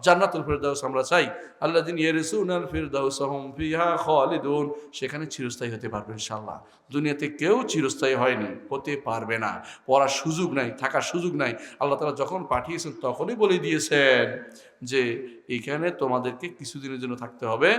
জান্নাতুল ফেরদাউস আমরা চাই। আল্লাযীনা ইয়ারিসুনাল ফিরদাউসা হুম ফিহা খালিদুন, সেখানে চিরস্থায়ী হতে পারবে ইনশাআল্লাহ। দুনিয়াতে কেউ চিরস্থায়ী হয়নি, হতে পারবে না, পড়ার সুযোগ নাই, থাকার সুযোগ নাই। আল্লাহ তাআলা যখন পাঠিয়েছেন তখনই বলে দিয়েছেন যে এখানে তোমাদেরকে কিছুদিনের জন্য থাকতে হবে।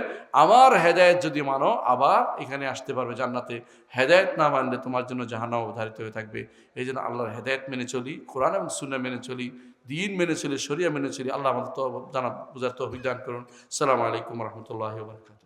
আমার হেদায়েত যদি মানো আবার এখানে আসতে পারবে জান্নাতে। হেদায়েত না মানলে তোমার জন্য জাহান্নাম অবধারিত হয়ে থাকবে। এই জন্য আল্লাহর হেদায়েত মেনে চলি, কোরআন এবং সুন্নাহ মেনে চলি, দিন মেনে চলি, শরিয়া মেনে চলি। আল্লাহ আমাদের তো জানা বুঝার তৌফিক দান করুন। আসসালামু আলাইকুম ওয়া রাহমাতুল্লাহি ওয়া বারাকাতুহু।